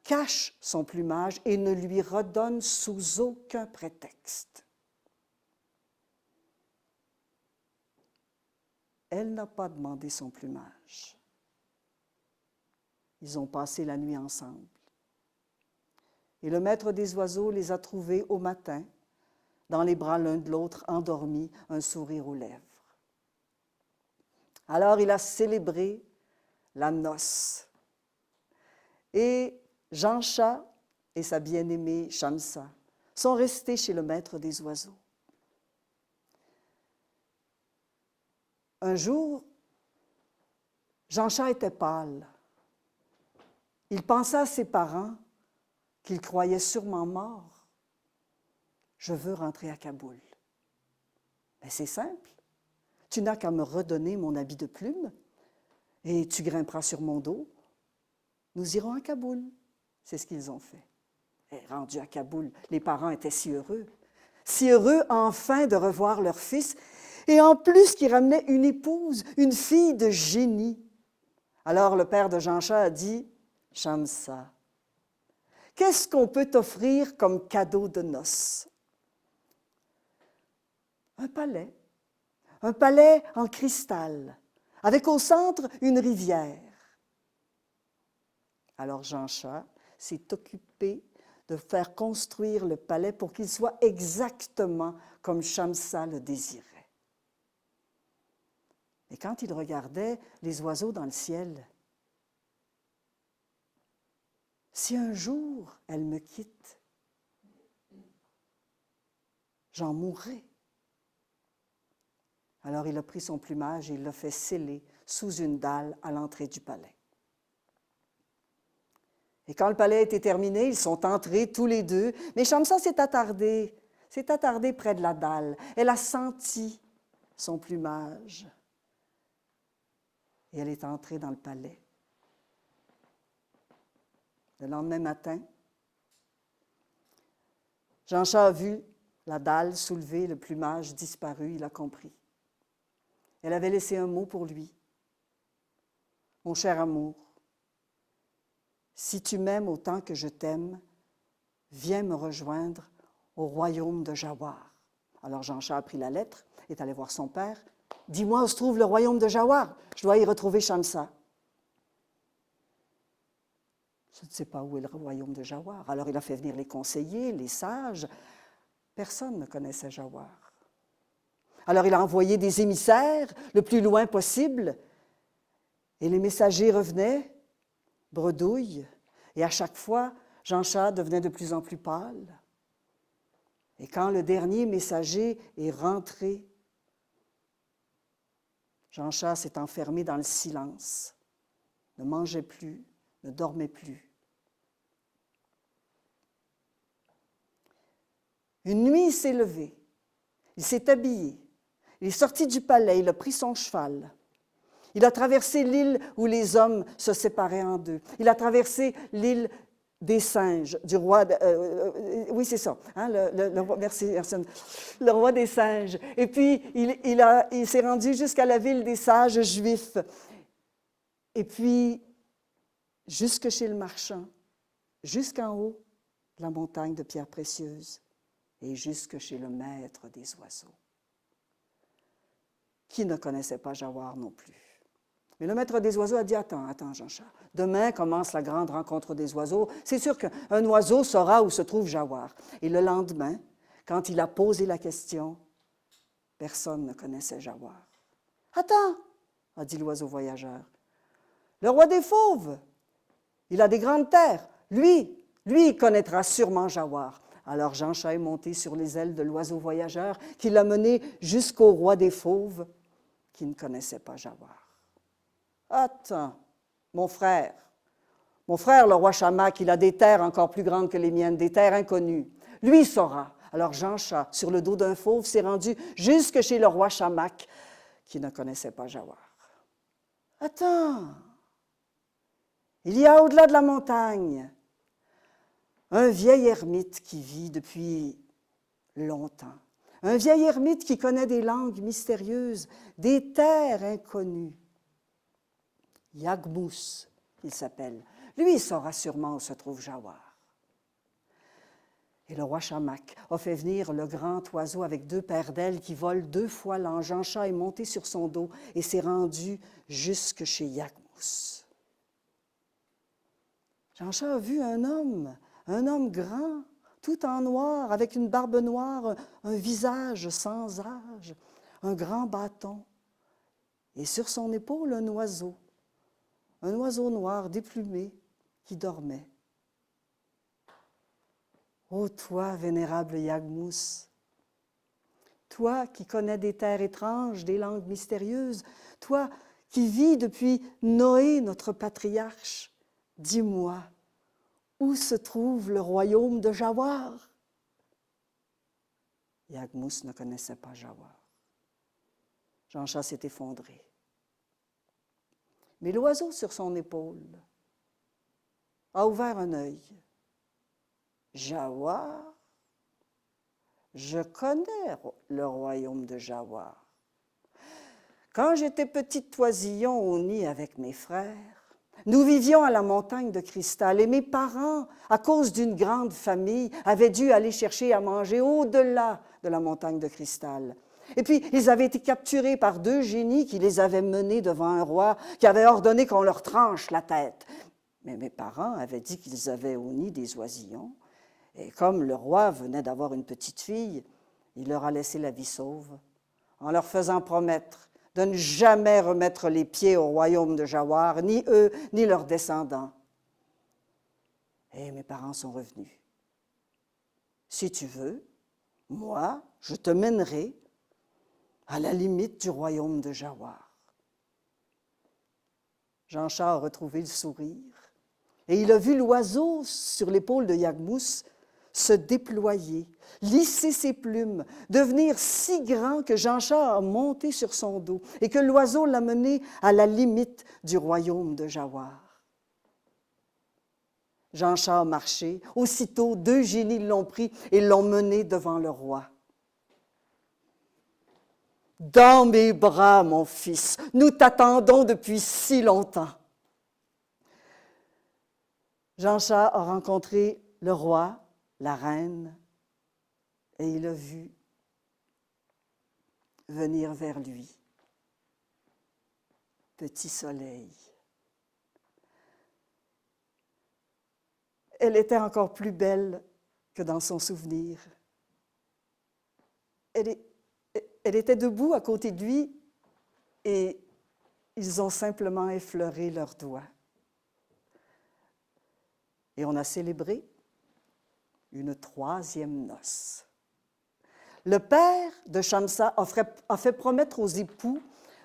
cache son plumage et ne lui redonne sous aucun prétexte. Elle n'a pas demandé son plumage. Ils ont passé la nuit ensemble. Et le maître des oiseaux les a trouvés au matin, dans les bras l'un de l'autre, endormis, un sourire aux lèvres. Alors il a célébré la noce. Et Jean-Chat et sa bien-aimée Shamsa sont restés chez le maître des oiseaux. Un jour, Jean-Chat était pâle. Il pensa à ses parents qu'il croyait sûrement morts. « Je veux rentrer à Kaboul. » Mais c'est simple. Tu n'as qu'à me redonner mon habit de plume et tu grimperas sur mon dos. Nous irons à Kaboul. C'est ce qu'ils ont fait. Et rendus à Kaboul, les parents étaient si heureux enfin de revoir leur fils, et en plus qui ramenait une épouse, une fille de génie. Alors le père de Jean-Chat a dit, « Shamsa, qu'est-ce qu'on peut t'offrir comme cadeau de noces? » Un palais en cristal, avec au centre une rivière. Alors Jean-Chat s'est occupé de faire construire le palais pour qu'il soit exactement comme Shamsa le désirait. Et quand il regardait les oiseaux dans le ciel, « Si un jour elle me quitte, j'en mourrai. » Alors il a pris son plumage et il l'a fait sceller sous une dalle à l'entrée du palais. Et quand le palais était terminé, ils sont entrés tous les deux, mais Shamsa s'est attardée près de la dalle. Elle a senti son plumage. Et elle est entrée dans le palais. Le lendemain matin, Jean-Chat a vu la dalle soulevée, le plumage disparu, il a compris. Elle avait laissé un mot pour lui. « Mon cher amour, si tu m'aimes autant que je t'aime, viens me rejoindre au royaume de Jawar. » Alors Jean-Chat a pris la lettre, est allé voir son père. « Dis-moi où se trouve le royaume de Jawar. Je dois y retrouver Shamsa. » « Je ne sais pas où est le royaume de Jawar. » Alors il a fait venir les conseillers, les sages. Personne ne connaissait Jawar. Alors il a envoyé des émissaires le plus loin possible. Et les messagers revenaient, bredouilles, et à chaque fois, Jean-Chat devenait de plus en plus pâle. Et quand le dernier messager est rentré, Jean-Chat s'est enfermé dans le silence, ne mangeait plus, ne dormait plus. Une nuit, il s'est levé, il s'est habillé, il est sorti du palais, il a pris son cheval. Il a traversé l'île où les hommes se séparaient en deux. Il a traversé l'île des singes, du roi... oui, c'est ça, hein, le roi, merci, le roi des singes. Et puis, il s'est rendu jusqu'à la ville des sages juifs. Et puis, jusque chez le marchand, jusqu'en haut de la montagne de pierres précieuses et jusque chez le maître des oiseaux, qui ne connaissait pas Jawar non plus. Mais le maître des oiseaux a dit, attends, Jean-Chat, demain commence la grande rencontre des oiseaux. C'est sûr qu'un oiseau saura où se trouve Jawar. Et le lendemain, quand il a posé la question, personne ne connaissait Jawar. Attends, a dit l'oiseau voyageur, le roi des fauves, il a des grandes terres. Lui, il connaîtra sûrement Jawar. Alors Jean-Chat est monté sur les ailes de l'oiseau voyageur qui l'a mené jusqu'au roi des fauves qui ne connaissait pas Jawar. Attends, mon frère, le roi Chamak, il a des terres encore plus grandes que les miennes, des terres inconnues. Lui saura. Alors Jean-Chat, sur le dos d'un fauve, s'est rendu jusque chez le roi Chamak, qui ne connaissait pas Jawar. Attends, il y a au-delà de la montagne un vieil ermite qui vit depuis longtemps. Un vieil ermite qui connaît des langues mystérieuses, des terres inconnues. Yaghmous, il s'appelle. Lui, il saura sûrement où se trouve Jawar. Et le roi Chamak a fait venir le grand oiseau avec 2 paires d'ailes qui volent 2 fois l'an. Jean-Chat est monté sur son dos et s'est rendu jusque chez Yaghmous. Jean-Chat a vu un homme grand, tout en noir, avec une barbe noire, un visage sans âge, un grand bâton. Et sur son épaule, un oiseau noir déplumé qui dormait. Ô toi, vénérable Yagmous, toi qui connais des terres étranges, des langues mystérieuses, toi qui vis depuis Noé, notre patriarche, dis-moi, où se trouve le royaume de Jawar? Yagmous ne connaissait pas Jawar. Jancha s'est effondré. Mais l'oiseau sur son épaule a ouvert un œil. Jawar? Je connais le royaume de Jawar. Quand j'étais petit oisillon au nid avec mes frères, nous vivions à la montagne de cristal et mes parents, à cause d'une grande famille, avaient dû aller chercher à manger au-delà de la montagne de cristal. Et puis, ils avaient été capturés par 2 génies qui les avaient menés devant un roi qui avait ordonné qu'on leur tranche la tête. Mais mes parents avaient dit qu'ils avaient au nid des oisillons. Et comme le roi venait d'avoir une petite fille, il leur a laissé la vie sauve, en leur faisant promettre de ne jamais remettre les pieds au royaume de Jawar, ni eux, ni leurs descendants. Et mes parents sont revenus. Si tu veux, moi, je te mènerai à la limite du royaume de Jawar. Jancha a retrouvé le sourire et il a vu l'oiseau sur l'épaule de Yagmous se déployer, lisser ses plumes, devenir si grand que Jancha a monté sur son dos et que l'oiseau l'a mené à la limite du royaume de Jawar. Jancha a marché, aussitôt 2 génies l'ont pris et l'ont mené devant le roi. « Dans mes bras, mon fils, nous t'attendons depuis si longtemps. » Jancha a rencontré le roi, la reine, et il a vu venir vers lui. Petit soleil. Elle était encore plus belle que dans son souvenir. Elle était debout à côté de lui et ils ont simplement effleuré leurs doigts. Et on a célébré une 3e noce. Le père de Shamsa a fait promettre aux époux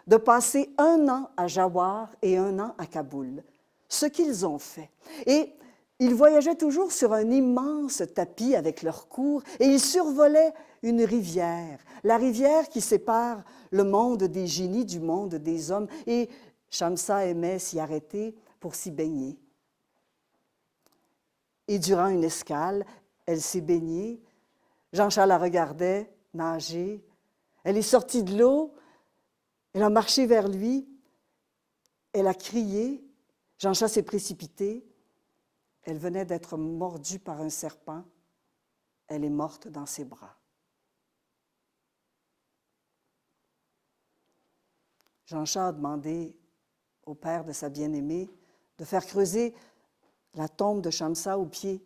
de passer 1 an à Jawar et 1 an à Kaboul, ce qu'ils ont fait. Et ils voyageaient toujours sur un immense tapis avec leur cour et ils survolaient une rivière, la rivière qui sépare le monde des génies du monde des hommes. Et Shamsa aimait s'y arrêter pour s'y baigner. Et durant une escale, elle s'est baignée. Jancha la regardait nager. Elle est sortie de l'eau. Elle a marché vers lui. Elle a crié. Jancha s'est précipité. Elle venait d'être mordue par un serpent. Elle est morte dans ses bras. Jancha a demandé au père de sa bien-aimée de faire creuser la tombe de Shamsa au pied,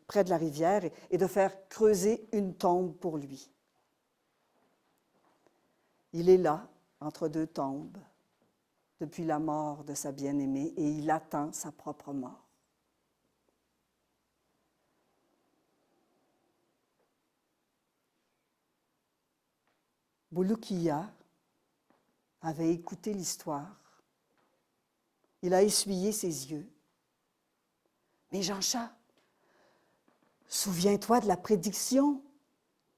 près de la rivière, et de faire creuser une tombe pour lui. Il est là, entre 2 tombes, depuis la mort de sa bien-aimée, et il attend sa propre mort. Bulukiya avait écouté l'histoire. Il a essuyé ses yeux. « Mais Jancha, souviens-toi de la prédiction.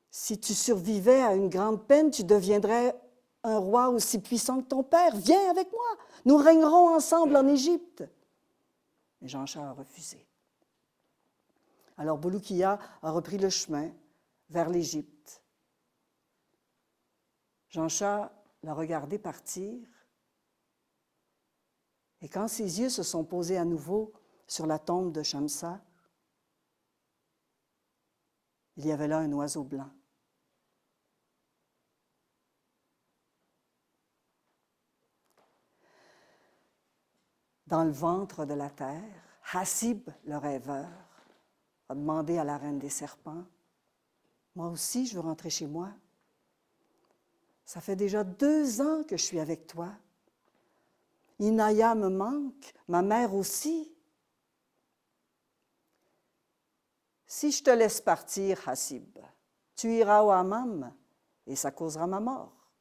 Si tu survivais à une grande peine, tu deviendrais un roi aussi puissant que ton père. Viens avec moi, nous régnerons ensemble en Égypte. » Mais Jancha a refusé. Alors Bulukiya a repris le chemin vers l'Égypte. Jancha l'a regardé partir, et quand ses yeux se sont posés à nouveau sur la tombe de Shamsa, il y avait là un oiseau blanc. Dans le ventre de la terre, Hasib, le rêveur, a demandé à la reine des serpents, « Moi aussi, je veux rentrer chez moi. Ça fait déjà 2 ans que je suis avec toi. Inaya me manque, ma mère aussi. Si je te laisse partir, Hasib, tu iras au hammam et ça causera ma mort.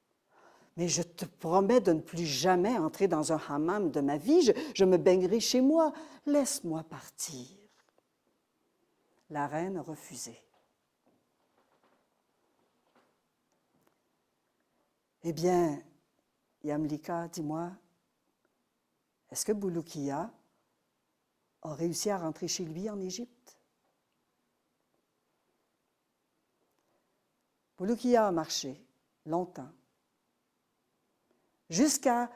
Mais je te promets de ne plus jamais entrer dans un hammam de ma vie. Je me baignerai chez moi. Laisse-moi partir. » La reine refusait. Eh bien, Yamlika, dis-moi, est-ce que Bulukiya a réussi à rentrer chez lui en Égypte? Bulukiya a marché longtemps, jusqu'à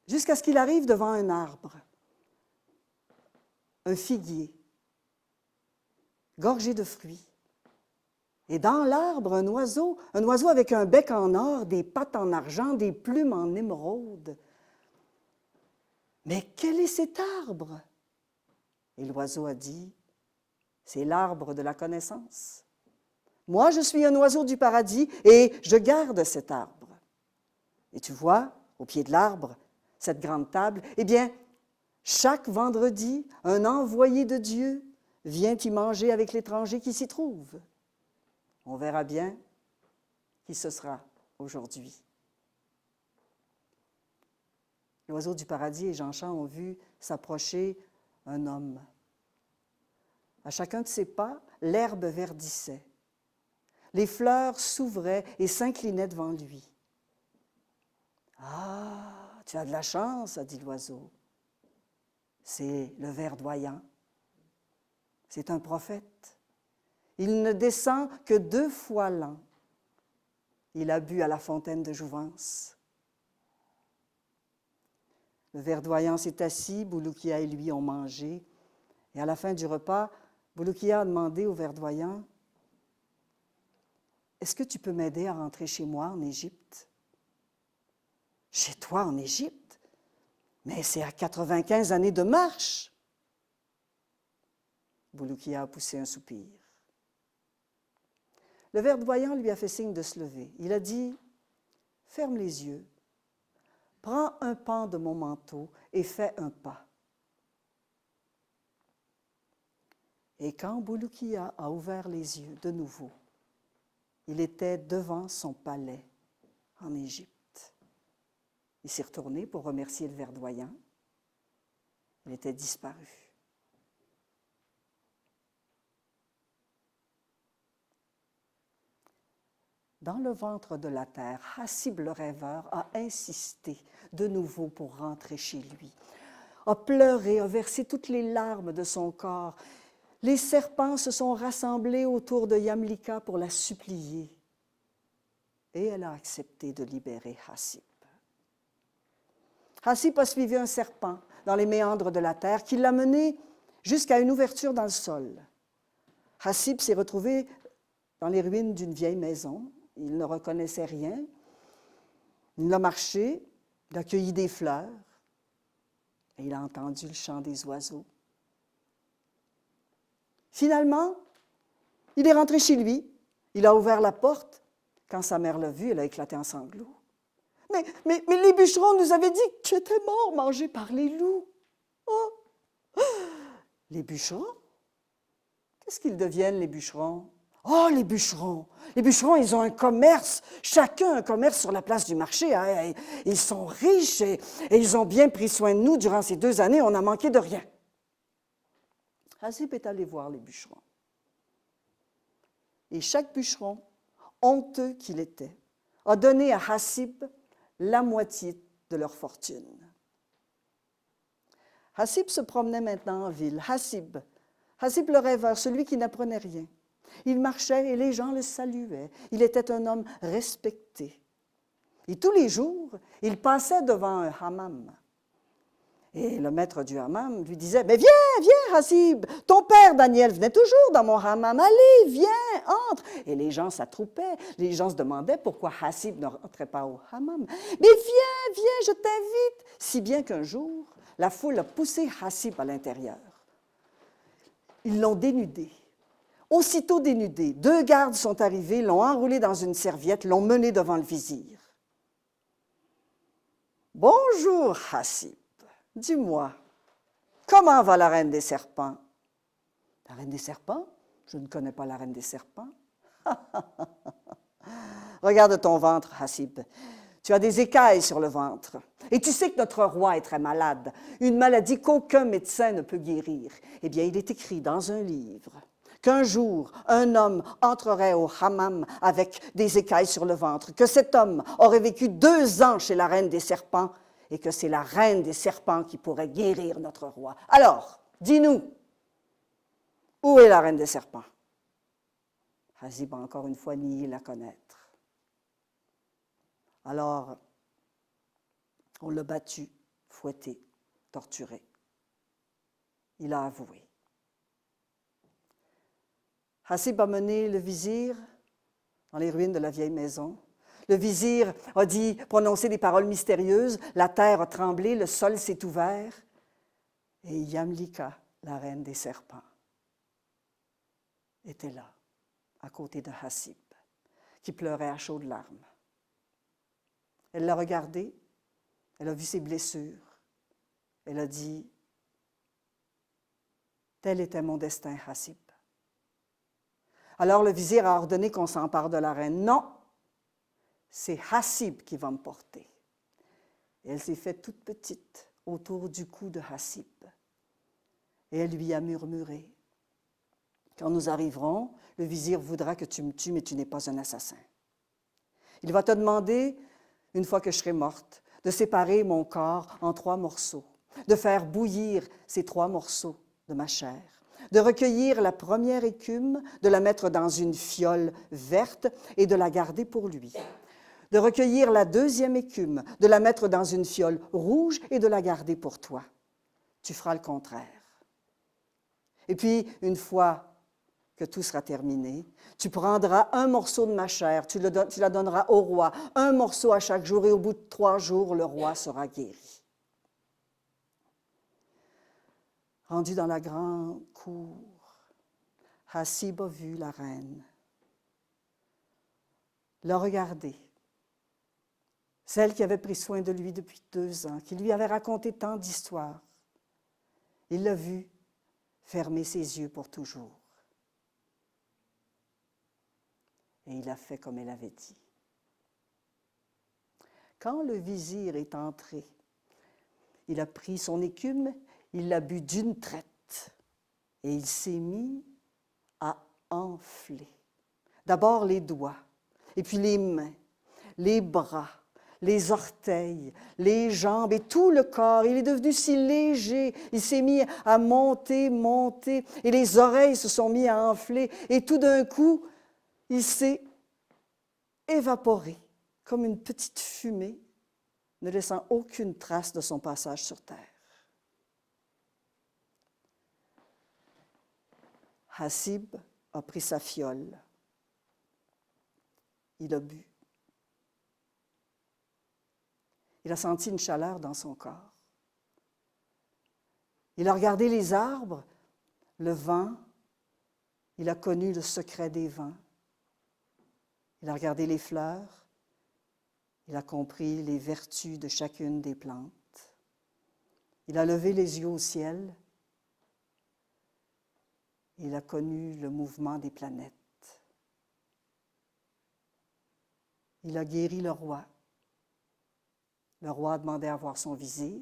ce qu'il arrive devant un arbre, un figuier, gorgé de fruits. Et dans l'arbre, un oiseau avec un bec en or, des pattes en argent, des plumes en émeraude. Mais quel est cet arbre? Et l'oiseau a dit, c'est l'arbre de la connaissance. Moi, je suis un oiseau du paradis et je garde cet arbre. Et tu vois, au pied de l'arbre, cette grande table, eh bien, chaque vendredi, un envoyé de Dieu vient y manger avec l'étranger qui s'y trouve. On verra bien qui ce sera aujourd'hui. L'oiseau du paradis et Jean-Chan ont vu s'approcher un homme. À chacun de ses pas, l'herbe verdissait. Les fleurs s'ouvraient et s'inclinaient devant lui. « Ah, tu as de la chance, » a dit l'oiseau. « C'est le verdoyant. C'est un prophète. Il ne descend que 2 fois l'an. Il a bu à la fontaine de jouvence. » Le verdoyant s'est assis, Bulukiya et lui ont mangé. Et à la fin du repas, Bulukiya a demandé au verdoyant, « Est-ce que tu peux m'aider à rentrer chez moi en Égypte? »« Chez toi en Égypte? Mais c'est à 95 années de marche. » Bulukiya a poussé un soupir. Le verdoyant lui a fait signe de se lever. Il a dit, « Ferme les yeux, prends un pan de mon manteau et fais un pas. » Et quand Bulukiya a ouvert les yeux de nouveau, il était devant son palais en Égypte. Il s'est retourné pour remercier le verdoyant. Il était disparu. Dans le ventre de la terre, Hasib le rêveur a insisté de nouveau pour rentrer chez lui, a pleuré, a versé toutes les larmes de son corps. Les serpents se sont rassemblés autour de Yamlika pour la supplier. Et elle a accepté de libérer Hasib. Hasib a suivi un serpent dans les méandres de la terre qui l'a mené jusqu'à une ouverture dans le sol. Hasib s'est retrouvé dans les ruines d'une vieille maison. Il ne reconnaissait rien. Il a marché, il a cueilli des fleurs et il a entendu le chant des oiseaux. Finalement, il est rentré chez lui. Il a ouvert la porte. Quand sa mère l'a vu, elle a éclaté en sanglots. Mais les bûcherons nous avaient dit que tu étais mort, mangé par les loups. Oh! Les bûcherons? Qu'est-ce qu'ils deviennent, les bûcherons? Oh, les bûcherons! Les bûcherons, ils ont un commerce, chacun un commerce sur la place du marché. Hein, ils sont riches et ils ont bien pris soin de nous durant ces 2 années. On n'a manqué de rien. Hasib est allé voir les bûcherons. Et chaque bûcheron, honteux qu'il était, a donné à Hasib la moitié de leur fortune. Hasib se promenait maintenant en ville. Hasib le rêveur, celui qui n'apprenait rien. Il marchait et les gens le saluaient. Il était un homme respecté. Et tous les jours, il passait devant un hammam. Et le maître du hammam lui disait, « Mais viens, Hasib, ton père Daniel venait toujours dans mon hammam. Allez, viens, entre. » Et les gens s'attroupaient. Les gens se demandaient pourquoi Hasib ne rentrait pas au hammam. « Mais viens, je t'invite. » Si bien qu'un jour, la foule a poussé Hasib à l'intérieur. Ils l'ont dénudé. Aussitôt dénudé, 2 gardes sont arrivés, l'ont enroulé dans une serviette, l'ont mené devant le vizir. « Bonjour, Hasib. Dis-moi, comment va la reine des serpents? » « La reine des serpents? Je ne connais pas la reine des serpents. Regarde ton ventre, Hassib. Tu as des écailles sur le ventre. Et tu sais que notre roi est très malade, une maladie qu'aucun médecin ne peut guérir. Eh bien, il est écrit dans un livre qu'un jour, un homme entrerait au hammam avec des écailles sur le ventre, que cet homme aurait vécu 2 ans chez la reine des serpents et que c'est la reine des serpents qui pourrait guérir notre roi. Alors, dis-nous, où est la reine des serpents? Hassib a encore une fois nié la connaître. Alors, on l'a battu, fouetté, torturé. Il a avoué. Hassib a mené le vizir dans les ruines de la vieille maison. Le vizir a prononcé des paroles mystérieuses, la terre a tremblé, le sol s'est ouvert, et Yamlika, la reine des serpents, était là, à côté de Hassib, qui pleurait à chaudes larmes. Elle l'a regardé, elle a vu ses blessures, elle a dit « Tel était mon destin, Hassib. » Alors le vizir a ordonné qu'on s'empare de la reine. « Non, c'est Hassib qui va me porter. » Et elle s'est faite toute petite autour du cou de Hassib. Et elle lui a murmuré « Quand nous arriverons, le vizir voudra que tu me tues, mais tu n'es pas un assassin. Il va te demander, une fois que je serai morte, de séparer mon corps en 3 morceaux, de faire bouillir ces 3 morceaux de ma chair, de recueillir la première écume, de la mettre dans une fiole verte et de la garder pour lui, de recueillir la 2e écume, de la mettre dans une fiole rouge et de la garder pour toi. Tu feras le contraire. Et puis, une fois que tout sera terminé, tu prendras un morceau de ma chair, tu la donneras au roi, un morceau à chaque jour, et au bout de 3 jours, le roi sera guéri. » Rendu dans la grande cour, Hassib a vu la reine, l'a regardée, celle qui avait pris soin de lui depuis 2 ans, qui lui avait raconté tant d'histoires. Il l'a vue fermer ses yeux pour toujours. Et il a fait comme elle avait dit. Quand le vizir est entré, il a pris son écume, il l'a bu d'une traite et il s'est mis à enfler. D'abord les doigts, et puis les mains, les bras, les orteils, les jambes et tout le corps. Il est devenu si léger, il s'est mis à monter, et les oreilles se sont mis à enfler, et tout d'un coup, il s'est évaporé comme une petite fumée, ne laissant aucune trace de son passage sur terre. Hassib a pris sa fiole. Il a bu. Il a senti une chaleur dans son corps. Il a regardé les arbres, le vent. Il a connu le secret des vents. Il a regardé les fleurs. Il a compris les vertus de chacune des plantes. Il a levé les yeux au ciel. Il a connu le mouvement des planètes. Il a guéri le roi. Le roi a demandé à voir son vizir.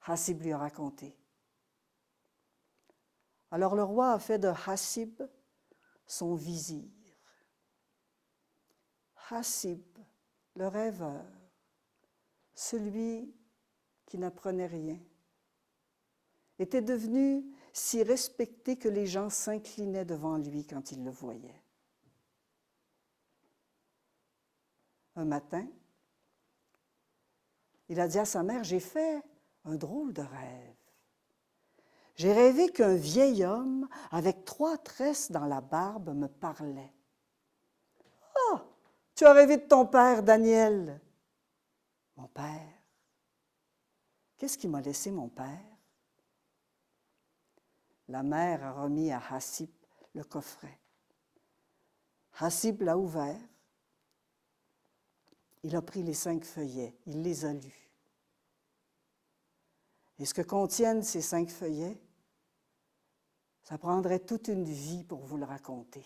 Hassib lui a raconté. Alors le roi a fait de Hassib son vizir. Hassib, le rêveur, celui qui n'apprenait rien, était devenu si respecté que les gens s'inclinaient devant lui quand ils le voyaient. Un matin, il a dit à sa mère, « J'ai fait un drôle de rêve. J'ai rêvé qu'un vieil homme avec 3 tresses dans la barbe me parlait. »« Ah, tu as rêvé de ton père, Daniel. »« Mon père? Qu'est-ce qui m'a laissé mon père? » La mère a remis à Hassib le coffret. Hassib l'a ouvert. Il a pris les 5 feuillets, il les a lus. Et ce que contiennent ces 5 feuillets, Ça prendrait toute une vie pour vous le raconter.